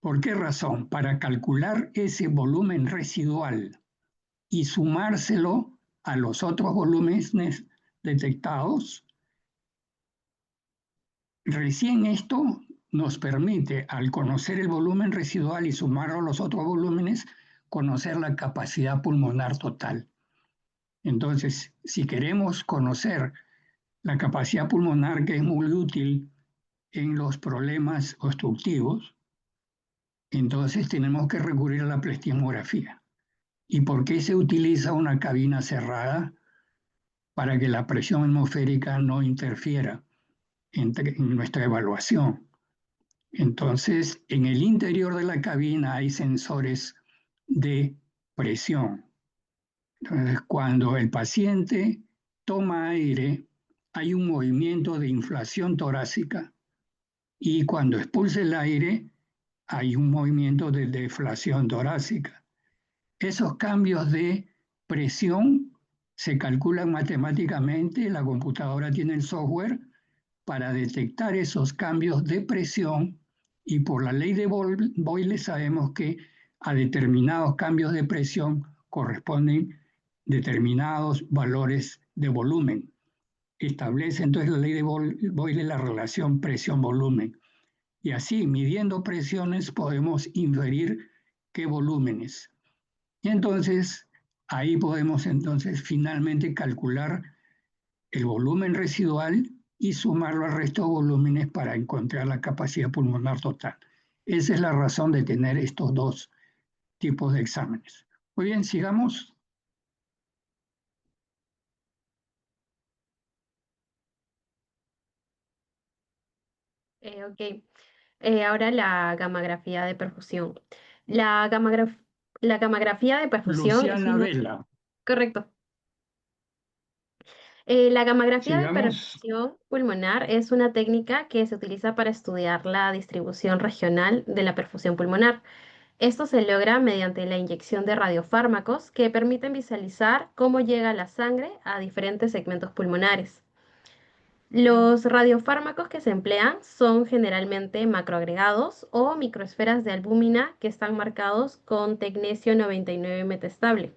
¿Por qué razón? Para calcular ese volumen residual y sumárselo a los otros volúmenes detectados, recién esto nos permite, al conocer el volumen residual y sumarlo a los otros volúmenes, conocer la capacidad pulmonar total. Entonces, si queremos conocer la capacidad pulmonar, que es muy útil en los problemas obstructivos, entonces tenemos que recurrir a la pletismografía. ¿Y por qué se utiliza una cabina cerrada? Para que la presión atmosférica no interfiera en nuestra evaluación. Entonces, en el interior de la cabina hay sensores de presión. Entonces, cuando el paciente toma aire, hay un movimiento de inflación torácica y cuando expulsa el aire, hay un movimiento de deflación torácica. Esos cambios de presión se calculan matemáticamente, la computadora tiene el software para detectar esos cambios de presión y por la ley de Boyle sabemos que a determinados cambios de presión corresponden determinados valores de volumen. Establece entonces la ley de Boyle la relación presión-volumen. Y así, midiendo presiones, podemos inferir qué volúmenes. Y entonces, ahí podemos entonces finalmente calcular el volumen residual y sumarlo al resto de volúmenes para encontrar la capacidad pulmonar total. Esa es la razón de tener estos dos tipos de exámenes. Muy bien, sigamos. Ok. Ahora la gammagrafía de perfusión. La la gammagrafía de perfusión es Luciana una... Vela. Correcto. La gammagrafía de Sigamos. perfusión pulmonar es una técnica que se utiliza para estudiar la distribución regional de la perfusión pulmonar. Esto se logra mediante la inyección de radiofármacos que permiten visualizar cómo llega la sangre a diferentes segmentos pulmonares. Los radiofármacos que se emplean son generalmente macroagregados o microesferas de albúmina que están marcados con tecnesio 99 metestable.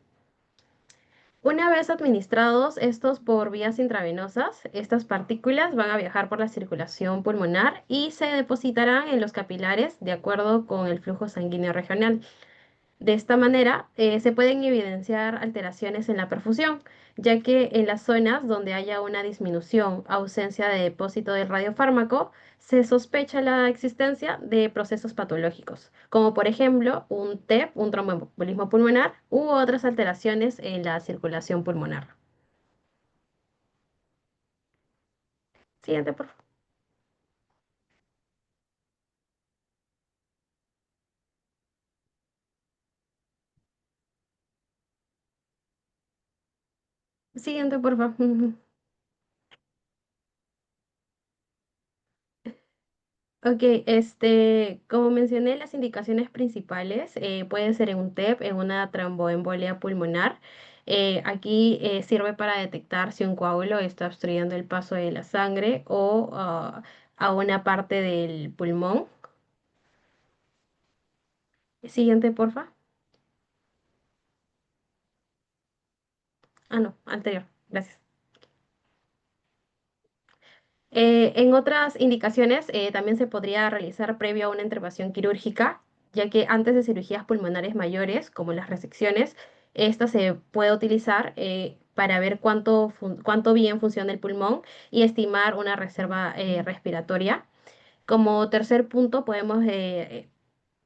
Una vez administrados estos por vías intravenosas, estas partículas van a viajar por la circulación pulmonar y se depositarán en los capilares de acuerdo con el flujo sanguíneo regional. De esta manera, se pueden evidenciar alteraciones en la perfusión, ya que en las zonas donde haya una disminución, ausencia de depósito del radiofármaco, se sospecha la existencia de procesos patológicos, como por ejemplo un TEP, un tromboembolismo pulmonar, u otras alteraciones en la circulación pulmonar. Siguiente, por favor. Siguiente, por favor. Ok, como mencioné, las indicaciones principales pueden ser en un TEP, en una tromboembolia pulmonar. Aquí sirve para detectar si un coágulo está obstruyendo el paso de la sangre o a una parte del pulmón. Siguiente, porfa. Ah, no, anterior. Gracias. En otras indicaciones, también se podría realizar previo a una intervención quirúrgica, ya que antes de cirugías pulmonares mayores, como las resecciones, esta se puede utilizar para ver cuánto bien funciona el pulmón y estimar una reserva respiratoria. Como tercer punto, podemos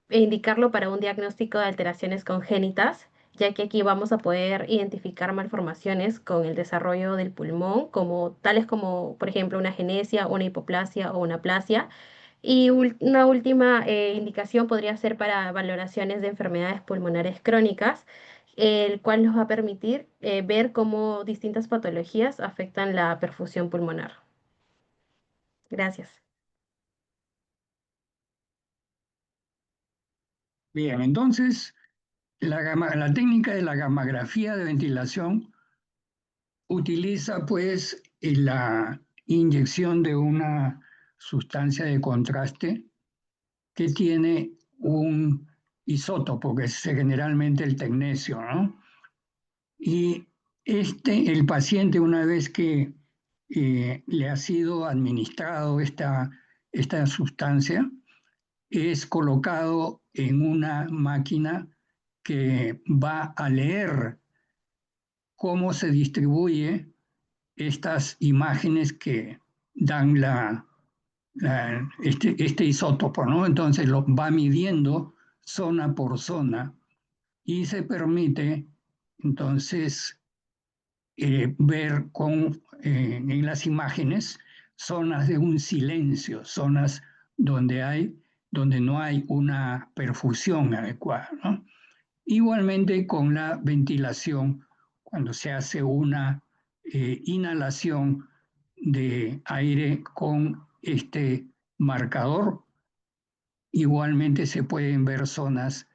indicarlo para un diagnóstico de alteraciones congénitas, ya que aquí vamos a poder identificar malformaciones con el desarrollo del pulmón, tales como, por ejemplo, una agenesia, una hipoplasia o una aplasia. Y una última indicación podría ser para valoraciones de enfermedades pulmonares crónicas, el cual nos va a permitir ver cómo distintas patologías afectan la perfusión pulmonar. Gracias. Bien, entonces la técnica de la gammagrafía de ventilación utiliza pues la inyección de una sustancia de contraste que tiene un isótopo, que es generalmente el tecnecio, ¿no? Y el paciente, una vez que le ha sido administrado esta sustancia, es colocado en una máquina que va a leer cómo se distribuye estas imágenes que dan este isótopo, ¿no? Entonces lo va midiendo zona por zona y se permite entonces ver en las imágenes zonas de un silencio, zonas donde no hay una perfusión adecuada, ¿no? Igualmente con la ventilación, cuando se hace una inhalación de aire con este marcador, igualmente se pueden ver zonas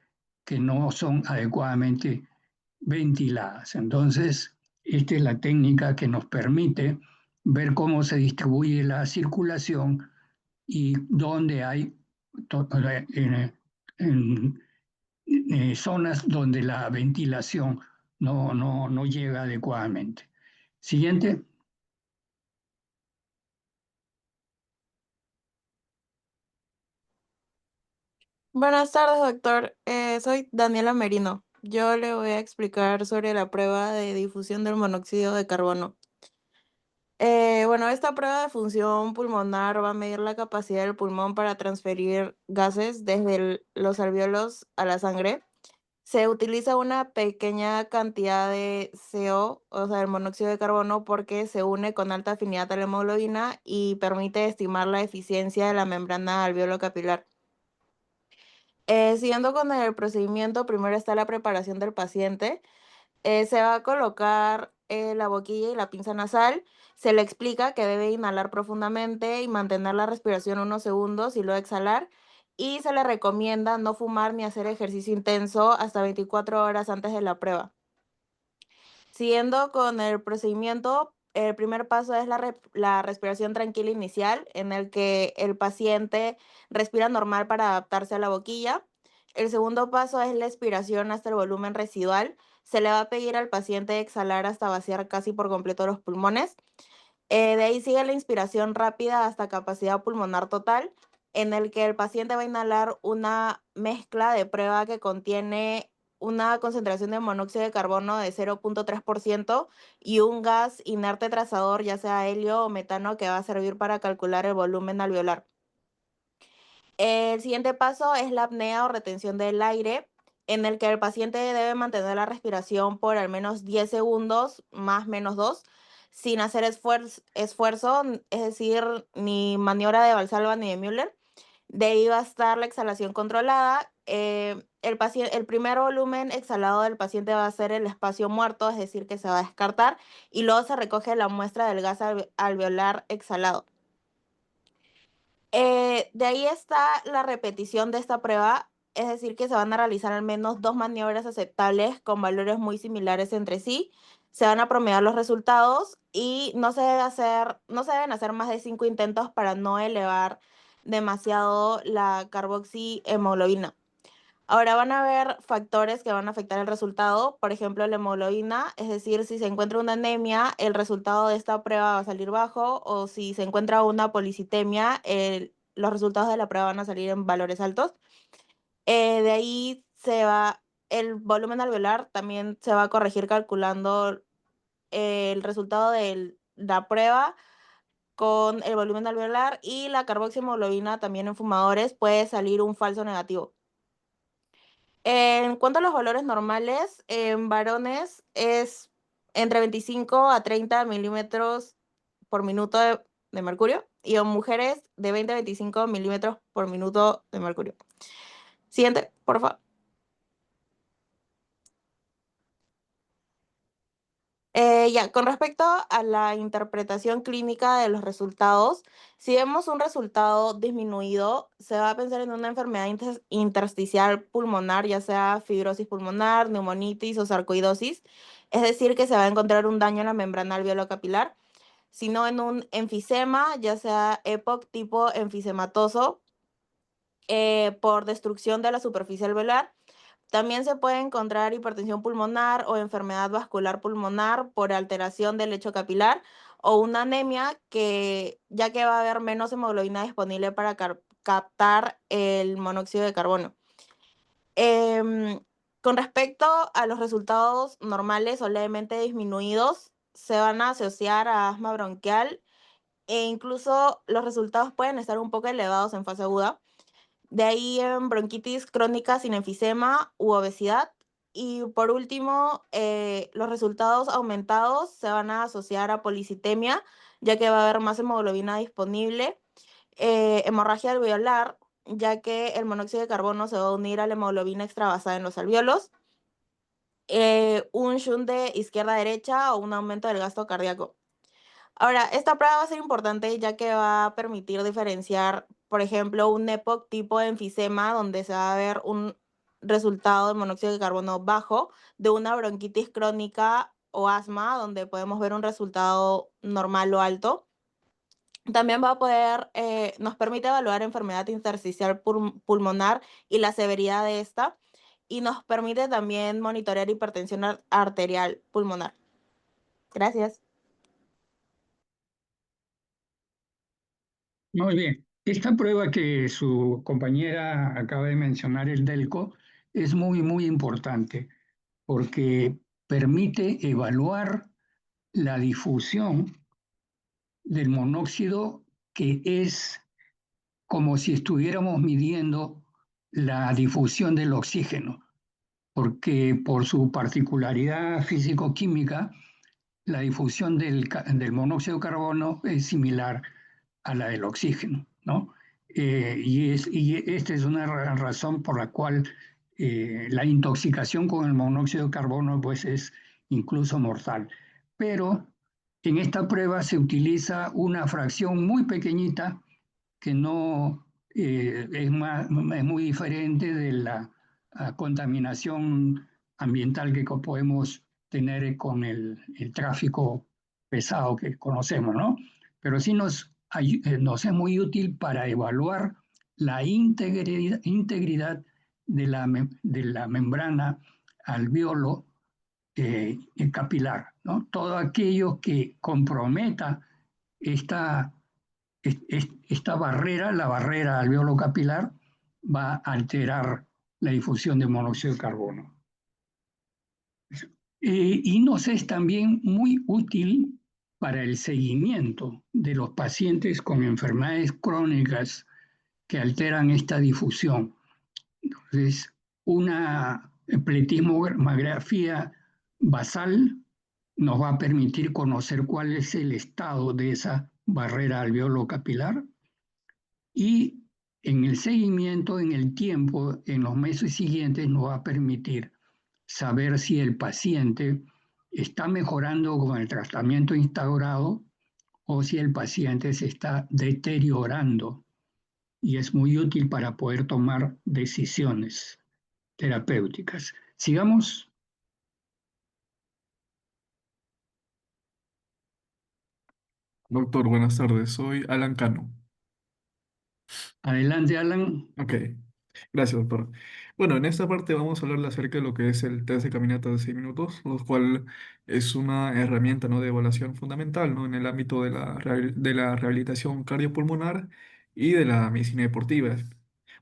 que no son adecuadamente ventiladas. Entonces, esta es la técnica que nos permite ver cómo se distribuye la circulación y dónde hay zonas donde la ventilación no llega adecuadamente. Siguiente. Buenas tardes, doctor. Soy Daniela Merino. Yo le voy a explicar sobre la prueba de difusión del monóxido de carbono. Bueno, esta prueba de función pulmonar va a medir la capacidad del pulmón para transferir gases desde los alvéolos a la sangre. Se utiliza una pequeña cantidad de CO, o sea, el monóxido de carbono, porque se une con alta afinidad a la hemoglobina y permite estimar la eficiencia de la membrana alveolo capilar. Siguiendo con el procedimiento, primero está la preparación del paciente. Se va a colocar la boquilla y la pinza nasal. Se le explica que debe inhalar profundamente y mantener la respiración unos segundos y luego exhalar. Y se le recomienda no fumar ni hacer ejercicio intenso hasta 24 horas antes de la prueba. Siguiendo con el procedimiento, el primer paso es la respiración tranquila inicial, en el que el paciente respira normal para adaptarse a la boquilla. El segundo paso es la expiración hasta el volumen residual. Se le va a pedir al paciente exhalar hasta vaciar casi por completo los pulmones. De ahí sigue la inspiración rápida hasta capacidad pulmonar total, en el que el paciente va a inhalar una mezcla de prueba que contiene una concentración de monóxido de carbono de 0.3% y un gas inerte trazador, ya sea helio o metano, que va a servir para calcular el volumen alveolar. El siguiente paso es la apnea o retención del aire, en el que el paciente debe mantener la respiración por al menos 10 segundos, más menos 2, sin hacer esfuerzo, es decir, ni maniobra de Valsalva ni de Müller. De ahí va a estar la exhalación controlada. El primer volumen exhalado del paciente va a ser el espacio muerto, es decir, que se va a descartar, y luego se recoge la muestra del gas alveolar exhalado. De ahí está la repetición de esta prueba, es decir, que se van a realizar al menos 2 maniobras aceptables con valores muy similares entre sí. Se van a promediar los resultados y no se deben hacer más de 5 intentos para no elevar demasiado la carboxihemoglobina. Ahora van a haber factores que van a afectar el resultado, por ejemplo, la hemoglobina, es decir, si se encuentra una anemia, el resultado de esta prueba va a salir bajo, o si se encuentra una policitemia, los resultados de la prueba van a salir en valores altos. De ahí el volumen alveolar también se va a corregir calculando el resultado de la prueba con el volumen alveolar y la carboxihemoglobina también en fumadores puede salir un falso negativo. En cuanto a los valores normales, en varones es entre 25 a 30 milímetros por minuto de mercurio y en mujeres de 20 a 25 milímetros por minuto de mercurio. Siguiente, por favor. Ya, con respecto a la interpretación clínica de los resultados, si vemos un resultado disminuido, se va a pensar en una enfermedad intersticial pulmonar, ya sea fibrosis pulmonar, neumonitis o sarcoidosis, es decir, que se va a encontrar un daño en la membrana alveolo-capilar, sino en un enfisema, ya sea EPOC tipo enfisematoso, por destrucción de la superficie alveolar. También se puede encontrar hipertensión pulmonar o enfermedad vascular pulmonar por alteración del lecho capilar o una anemia ya que va a haber menos hemoglobina disponible para captar el monóxido de carbono. Em, con respecto a los resultados normales o levemente disminuidos, se van a asociar a asma bronquial e incluso los resultados pueden estar un poco elevados en fase aguda. De ahí en bronquitis crónica sin enfisema u obesidad. Y por último, los resultados aumentados se van a asociar a policitemia, ya que va a haber más hemoglobina disponible, hemorragia alveolar, ya que el monóxido de carbono se va a unir a la hemoglobina extravasada en los alveolos, un shunt de izquierda a derecha o un aumento del gasto cardíaco. Ahora, esta prueba va a ser importante ya que va a permitir diferenciar, por ejemplo, un EPOC tipo de enfisema donde se va a ver un resultado de monóxido de carbono bajo de una bronquitis crónica o asma donde podemos ver un resultado normal o alto. También va a poder, nos permite evaluar enfermedad intersticial pulmonar y la severidad de esta y nos permite también monitorear hipertensión arterial pulmonar. Gracias. Muy bien. Esta prueba que su compañera acaba de mencionar, el DELCO, es muy, muy importante porque permite evaluar la difusión del monóxido, que es como si estuviéramos midiendo la difusión del oxígeno, porque por su particularidad físico-química, la difusión del monóxido de carbono es similar a la del oxígeno, ¿no? Y esta es una razón por la cual la intoxicación con el monóxido de carbono pues es incluso mortal. Pero en esta prueba se utiliza una fracción muy pequeñita que no es muy diferente de la contaminación ambiental que podemos tener con el tráfico pesado que conocemos, ¿no? Pero sí nos es muy útil para evaluar la integridad de la membrana alveolo capilar, ¿no? Todo aquello que comprometa esta esta barrera, la barrera alveolo capilar, va a alterar la difusión de monóxido de carbono. Y nos es también muy útil para el seguimiento de los pacientes con enfermedades crónicas que alteran esta difusión. Entonces, una pletismografía basal nos va a permitir conocer cuál es el estado de esa barrera alveolo capilar y en el seguimiento, en el tiempo, en los meses siguientes nos va a permitir saber si el paciente está mejorando con el tratamiento instaurado o si el paciente se está deteriorando, y es muy útil para poder tomar decisiones terapéuticas. Sigamos. Doctor, buenas tardes. Soy Alan Cano. Adelante, Alan. Ok, gracias, doctor. Bueno, en esta parte vamos a hablar acerca de lo que es el test de caminata de 6 minutos, lo cual es una herramienta, ¿no?, de evaluación fundamental, ¿no?, en el ámbito de de la rehabilitación cardiopulmonar y de la medicina deportiva.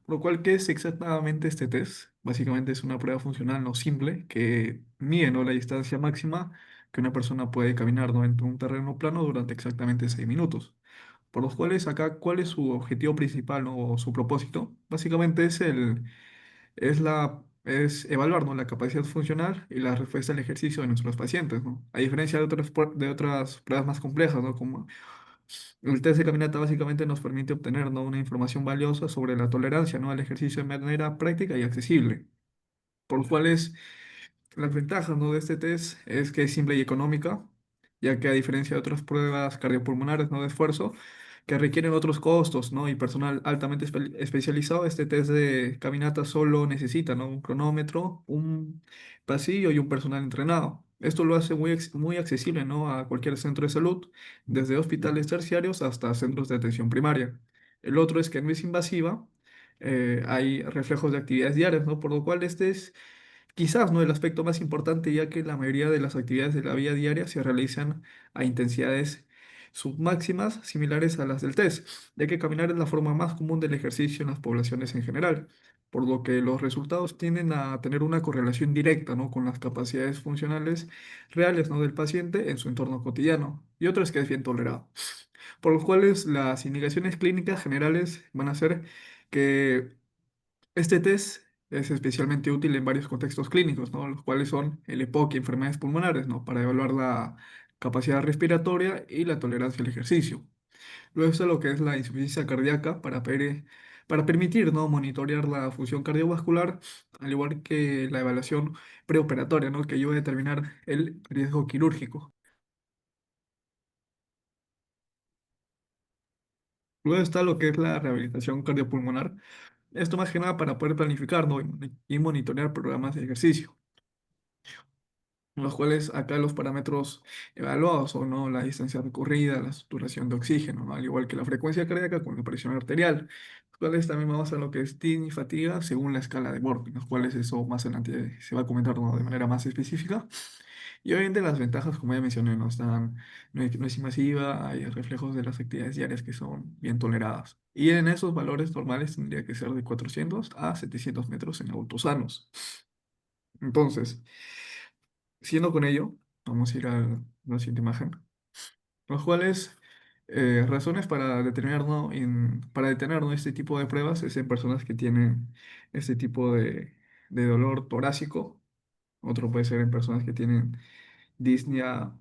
Por lo cual, ¿qué es exactamente este test? Básicamente es una prueba funcional no simple que mide, ¿no?, la distancia máxima que una persona puede caminar, ¿no?, en un terreno plano durante exactamente 6 minutos. Por los cuales acá, ¿cuál es su objetivo principal, ¿no?, o su propósito? Básicamente es evaluar, ¿no?, la capacidad funcional y la respuesta al ejercicio de nuestros pacientes, ¿no? A diferencia de otras pruebas más complejas, ¿no?, como el test de caminata básicamente nos permite obtener, ¿no?, una información valiosa sobre la tolerancia, ¿no?, al ejercicio de manera práctica y accesible. Por lo cual las ventajas, ¿no?, de este test es que es simple y económica, ya que a diferencia de otras pruebas cardiopulmonares, ¿no?, de esfuerzo, que requieren otros costos, ¿no?, y personal altamente especializado, este test de caminata solo necesita, ¿no?, un cronómetro, un pasillo y un personal entrenado. Esto lo hace muy accesible, ¿no?, a cualquier centro de salud, desde hospitales terciarios hasta centros de atención primaria. El otro es que no es invasiva, hay reflejos de actividades diarias, ¿no?, por lo cual este es quizás no el aspecto más importante, ya que la mayoría de las actividades de la vida diaria se realizan a intensidades submáximas similares a las del test, ya que caminar es la forma más común del ejercicio en las poblaciones en general, por lo que los resultados tienden a tener una correlación directa, ¿no?, con las capacidades funcionales reales, ¿no?, del paciente en su entorno cotidiano, y otro es que es bien tolerado. Por lo cuales las indicaciones clínicas generales van a ser que este test es especialmente útil en varios contextos clínicos, ¿no?, los cuales son el EPOC y enfermedades pulmonares, ¿no?, para evaluar la capacidad respiratoria y la tolerancia al ejercicio. Luego está lo que es la insuficiencia cardíaca para permitir, ¿no?, monitorear la función cardiovascular, al igual que la evaluación preoperatoria, ¿no?, que ayuda a determinar el riesgo quirúrgico. Luego está lo que es la rehabilitación cardiopulmonar. Esto más que nada para poder planificar, ¿no?, y monitorear programas de ejercicio, los cuales acá los parámetros evaluados son, ¿no?, la distancia recorrida, la saturación de oxígeno, ¿no?, al igual que la frecuencia cardíaca con la presión arterial, los cuales también vamos a lo que es TIN y fatiga según la escala de Borg, los cuales eso más adelante se va a comentar, ¿no?, de manera más específica. Y obviamente las ventajas, como ya mencioné, no es invasiva, hay reflejos de las actividades diarias que son bien toleradas. Y en esos valores normales tendría que ser de 400 a 700 metros en adultos sanos. Entonces, siendo con ello, vamos a ir a la siguiente imagen, los cuales razones para determinar, ¿no?, para detener, ¿no?, este tipo de pruebas es en personas que tienen este tipo de dolor torácico. Otro puede ser en personas que tienen disnea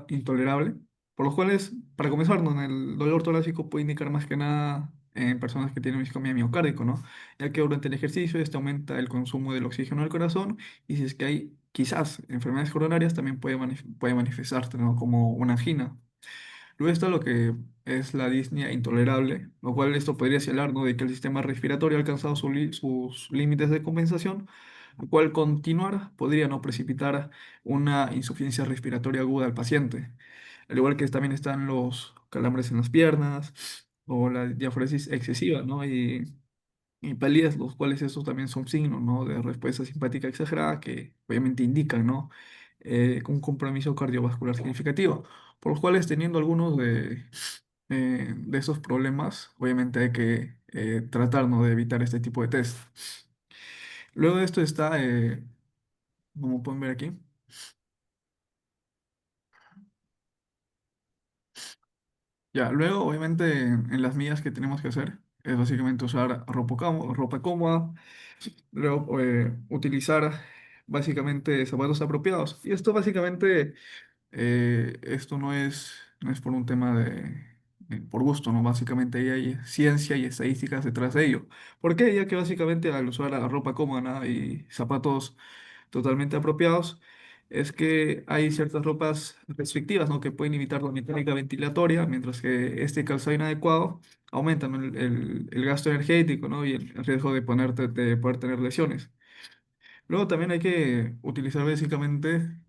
intolerable, por los cuales, para comenzar, ¿no?, el dolor torácico puede indicar más que nada en personas que tienen isquemia miocárdico, ¿no?, ya que durante el ejercicio este aumenta el consumo del oxígeno del corazón, y si es que hay quizás enfermedades coronarias también puede manifestarse, ¿no?, como una angina. Luego está lo que es la disnea intolerable, lo cual esto podría señalar, ¿no?, de que el sistema respiratorio ha alcanzado sus límites de compensación, lo cual continuar podría no precipitar una insuficiencia respiratoria aguda al paciente. Al igual que también están los calambres en las piernas o la diaforesis excesiva, ¿no?, y palidez, los cuales esos también son signos, ¿no?, de respuesta simpática exagerada que obviamente indican, ¿no?, un compromiso cardiovascular significativo, por los cuales teniendo algunos de esos problemas, obviamente hay que tratar, ¿no?, de evitar este tipo de test. Luego de esto está, como pueden ver aquí, ya, luego obviamente en las medidas que tenemos que hacer es básicamente usar ropa cómoda, luego utilizar básicamente zapatos apropiados. Y esto básicamente, esto no es por un tema por gusto, ¿no? Básicamente ahí hay ciencia y estadísticas detrás de ello. ¿Por qué? Ya que básicamente al usar la ropa cómoda y zapatos totalmente apropiados, es que hay ciertas ropas restrictivas, ¿no?, que pueden imitar la mecánica ventilatoria, mientras que este calzado inadecuado aumenta, ¿no?, el gasto energético, ¿no?, y el riesgo de poder tener lesiones. Luego también hay que utilizar básicamente,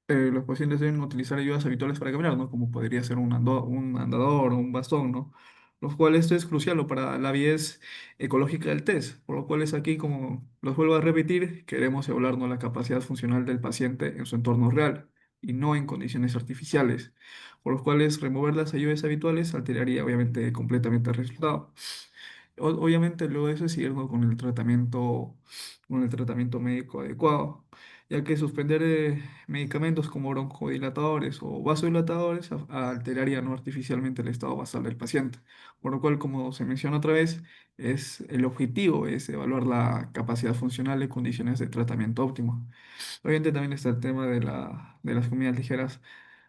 los pacientes deben utilizar ayudas habituales para caminar, ¿no?, como podría ser un andador o un bastón, ¿no?, los cuales esto es crucial, ¿no?, para la viez ecológica del test, por lo cual es aquí, como los vuelvo a repetir, queremos evaluar, ¿no?, la capacidad funcional del paciente en su entorno real y no en condiciones artificiales, por los cuales remover las ayudas habituales alteraría obviamente completamente el resultado. Obviamente luego de eso seguir, ¿no?, con el tratamiento médico adecuado. ya que suspender medicamentos como broncodilatadores o vasodilatadores alteraría, ¿no?, artificialmente el estado basal del paciente. Por lo cual, como se menciona otra vez, el objetivo es evaluar la capacidad funcional y condiciones de tratamiento óptimo. Obviamente también está el tema de las comidas ligeras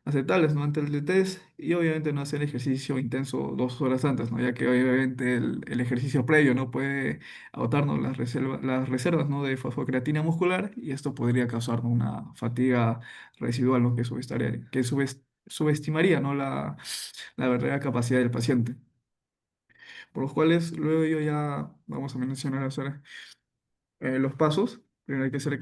aceptables, ¿no?, antes del test, y obviamente no hacer ejercicio intenso 2 horas antes, ¿no?, ya que obviamente el ejercicio previo no puede agotarnos las reservas, ¿no?, de fosfocreatina muscular, y esto podría causar, ¿no?, una fatiga residual, ¿no?, subestimaría, ¿no?, la verdadera capacidad del paciente. Por los cuales luego yo ya vamos a mencionar los pasos. Primero hay que hacer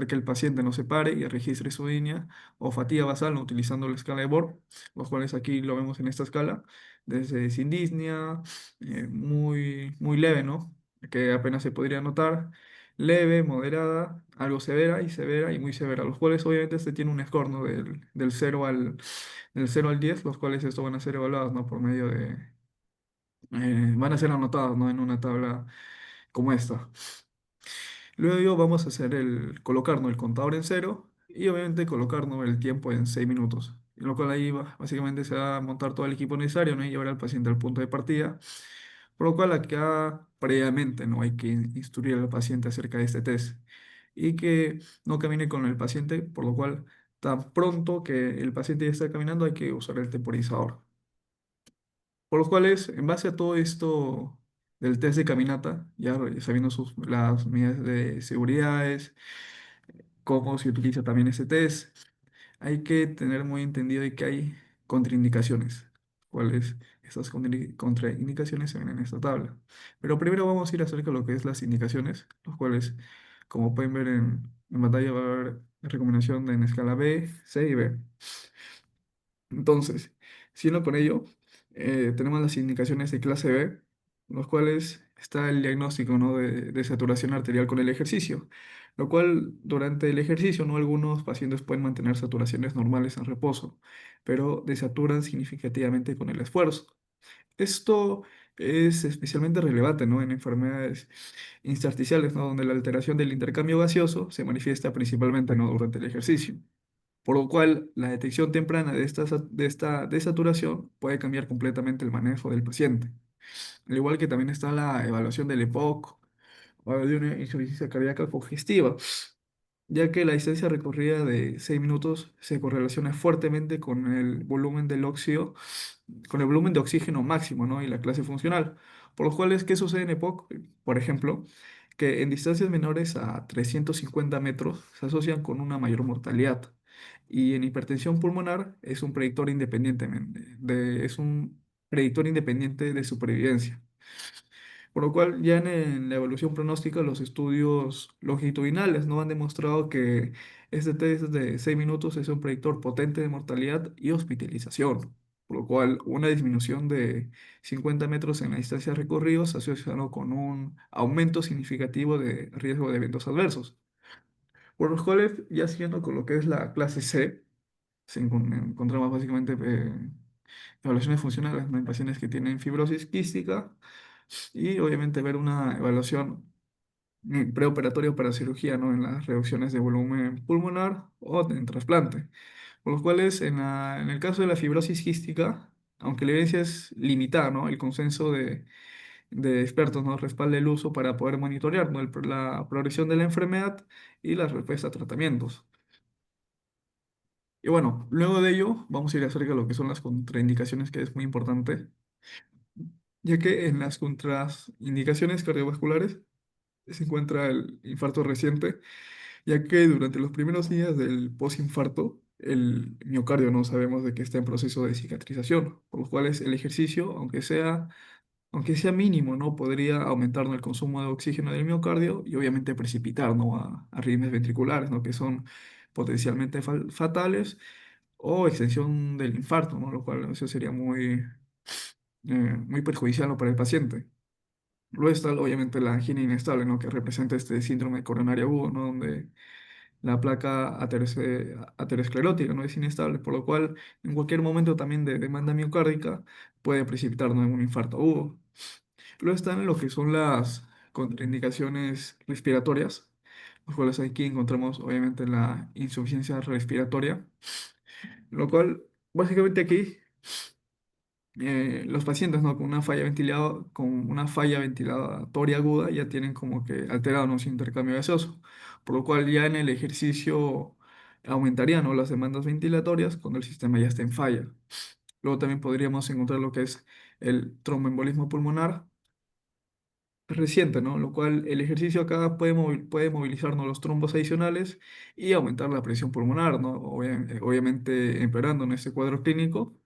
que el paciente no se pare y registre su línea o fatiga basal, ¿no?, utilizando la escala de Borg, los cuales aquí lo vemos en esta escala, desde sin disnea, muy, muy leve, ¿no?, que apenas se podría notar, leve, moderada, algo severa y muy severa, los cuales obviamente este tiene un score, ¿no?, del 0 al 10, los cuales estos van a ser evaluados, ¿no?, por medio van a ser anotados, ¿no?, en una tabla como esta. Luego vamos a hacer colocarnos el contador en cero y obviamente colocarnos el tiempo en 6 minutos. En lo cual ahí básicamente se va a montar todo el equipo necesario, ¿no?, y llevar al paciente al punto de partida. Por lo cual acá previamente no hay que instruir al paciente acerca de este test y que no camine con el paciente, por lo cual tan pronto que el paciente ya está caminando hay que usar el temporizador. Por los cuales, en base a todo esto del test de caminata, ya sabiendo las medidas de seguridades, cómo se utiliza también ese test, hay que tener muy entendido de que hay contraindicaciones. ¿Cuáles? Estas contraindicaciones se ven en esta tabla. Pero primero vamos a ir acerca de lo que es las indicaciones, los cuales, como pueden ver en pantalla, va a haber recomendación en escala B, C y B. Entonces, siguiendo con ello, tenemos las indicaciones de clase B, los cuales está el diagnóstico, ¿no?, de saturación arterial con el ejercicio, lo cual durante el ejercicio, ¿no?, algunos pacientes pueden mantener saturaciones normales en reposo, pero desaturan significativamente con el esfuerzo. Esto es especialmente relevante, ¿no?, en enfermedades intersticiales, ¿no?, donde la alteración del intercambio gaseoso se manifiesta principalmente, ¿no?, durante el ejercicio. Por lo cual, la detección temprana de esta desaturación puede cambiar completamente el manejo del paciente. Al igual que también está la evaluación del EPOC o de una insuficiencia cardíaca congestiva, ya que la distancia recorrida de 6 minutos se correlaciona fuertemente con el volumen de oxígeno máximo, ¿no?, y la clase funcional. Por lo cual, ¿qué sucede en EPOC? Por ejemplo, que en distancias menores a 350 metros se asocian con una mayor mortalidad. Y en hipertensión pulmonar es un predictor independiente de supervivencia. Por lo cual, ya en la evaluación pronóstica, los estudios longitudinales no han demostrado que este test de 6 minutos es un predictor potente de mortalidad y hospitalización. Por lo cual, una disminución de 50 metros en la distancia recorrida se asocia, ¿no?, con un aumento significativo de riesgo de eventos adversos. Por los cuales, ya siguiendo con lo que es la clase C, encontramos básicamente evaluaciones funcionales, ¿no?, en pacientes que tienen fibrosis quística y obviamente ver una evaluación preoperatoria para cirugía, ¿no?, en las reducciones de volumen pulmonar o en trasplante. Por los cuales, en el caso de la fibrosis quística, aunque la evidencia es limitada, ¿no?, el consenso de expertos nos respalda el uso para poder monitorear, ¿no?, la progresión de la enfermedad y la respuesta a tratamientos. Y bueno, luego de ello vamos a ir acerca de lo que son las contraindicaciones, que es muy importante, ya que en las contraindicaciones cardiovasculares se encuentra el infarto reciente, ya que durante los primeros días del postinfarto, el miocardio no sabemos de que está en proceso de cicatrización, por lo cual el ejercicio, aunque sea mínimo, ¿no?, podría aumentar, ¿no?, el consumo de oxígeno del miocardio y obviamente precipitar, ¿no?, a arritmias ventriculares, ¿no?, que son potencialmente fatales o extensión del infarto, ¿no?, lo cual eso sería muy perjudicial, ¿no?, para el paciente. Luego está obviamente la angina inestable, ¿no?, que representa este síndrome coronario agudo, ¿no?, donde la placa aterosclerótica no es inestable, por lo cual en cualquier momento también de demanda miocárdica puede precipitar, ¿no?, en un infarto agudo. Luego están lo que son las contraindicaciones respiratorias, los cuales aquí encontramos obviamente la insuficiencia respiratoria, lo cual básicamente aquí los pacientes, ¿no? Con una falla ventilatoria aguda ya tienen como que alterado, ¿no? Su intercambio gaseoso, por lo cual ya en el ejercicio aumentarían, ¿no? Las demandas ventilatorias cuando el sistema ya está en falla. Luego también podríamos encontrar lo que es el tromboembolismo pulmonar reciente, ¿no? Lo cual el ejercicio acá puede movilizarnos los trombos adicionales y aumentar la presión pulmonar, ¿no? Obviamente empeorando en este cuadro clínico.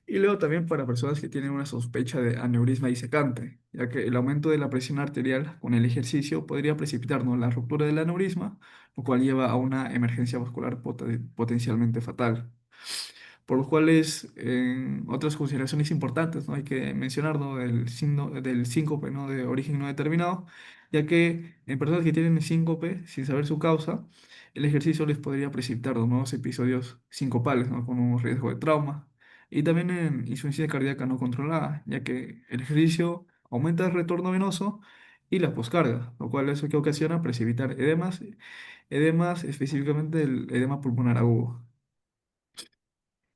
Y luego también para personas que tienen una sospecha de aneurisma disecante, ya que el aumento de la presión arterial con el ejercicio podría precipitarnos la ruptura del aneurisma, lo cual lleva a una emergencia vascular potencialmente fatal. Por lo cual otras consideraciones importantes, ¿no? Hay que mencionar, ¿no? Del síncope, ¿no? De origen no determinado, ya que en personas que tienen síncope sin saber su causa, el ejercicio les podría precipitar, ¿no? Nuevos episodios sincopales, ¿no? Con un riesgo de trauma. Y también en insuficiencia cardíaca no controlada, ya que el ejercicio aumenta el retorno venoso y la poscarga, lo cual eso que ocasiona precipitar edemas específicamente el edema pulmonar agudo.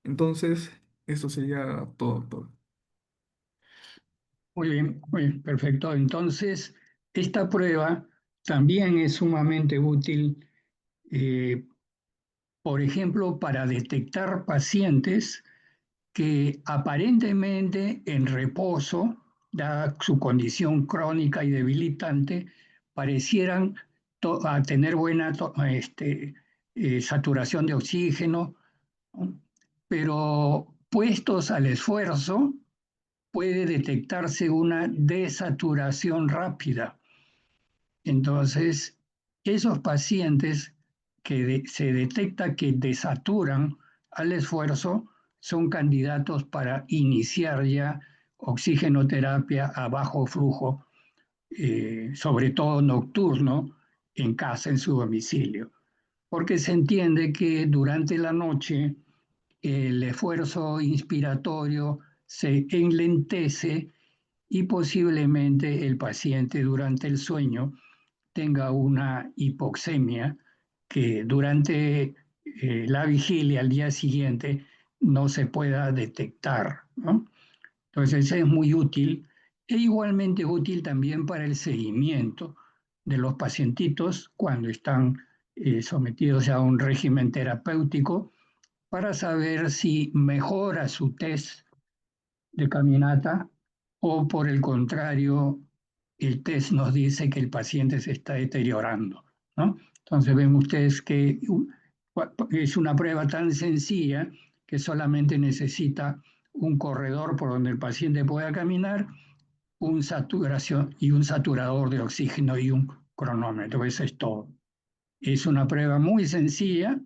Entonces, esto sería todo, doctor. Muy bien, perfecto. Entonces, esta prueba también es sumamente útil, por ejemplo, para detectar pacientes que aparentemente en reposo, dada su condición crónica y debilitante, parecieran tener buena saturación de oxígeno, ¿no? Pero puestos al esfuerzo, puede detectarse una desaturación rápida. Entonces, esos pacientes que se detecta que desaturan al esfuerzo son candidatos para iniciar ya oxigenoterapia a bajo flujo, sobre todo nocturno, en casa, en su domicilio. Porque se entiende que durante la noche el esfuerzo inspiratorio se enlentece y posiblemente el paciente durante el sueño tenga una hipoxemia que durante la vigilia al día siguiente no se pueda detectar, ¿no? Entonces es muy útil e igualmente útil también para el seguimiento de los pacientitos cuando están sometidos a un régimen terapéutico para saber si mejora su test de caminata o por el contrario, el test nos dice que el paciente se está deteriorando, ¿no? Entonces ven ustedes que es una prueba tan sencilla que solamente necesita un corredor por donde el paciente pueda caminar, un saturación y un saturador de oxígeno y un cronómetro. Eso es todo. Es una prueba muy sencilla,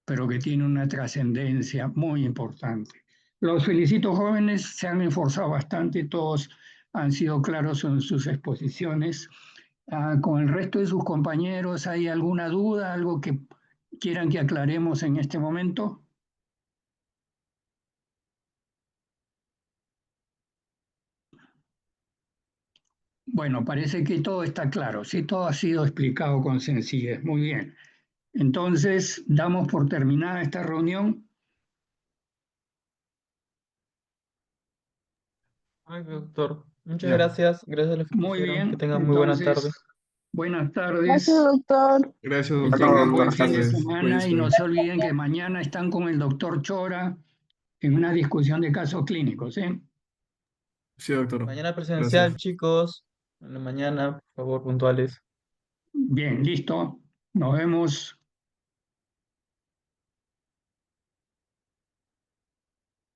pero que tiene una trascendencia muy importante. Los felicito, jóvenes, se han esforzado bastante, todos han sido claros en sus exposiciones. Con el resto de sus compañeros, ¿hay alguna duda, algo que quieran que aclaremos en este momento? Bueno, parece que todo está claro, sí, todo ha sido explicado con sencillez. Muy bien. Entonces, damos por terminada esta reunión. Ay, doctor, muchas Ya. gracias. Gracias a los que Muy pusieron. Que bien, tengan muy buena tarde. entonces, buenas Gracias, tardes. doctor. Gracias, Que doctor. tengan buen Buenas fin de tardes. semana y no Cuídense. se olviden que mañana están con el doctor Chora en una discusión de casos clínicos, ¿eh? Sí, doctor. Mañana presencial, Gracias. chicos. En la mañana, por favor, puntuales. Bien, listo. Nos vemos.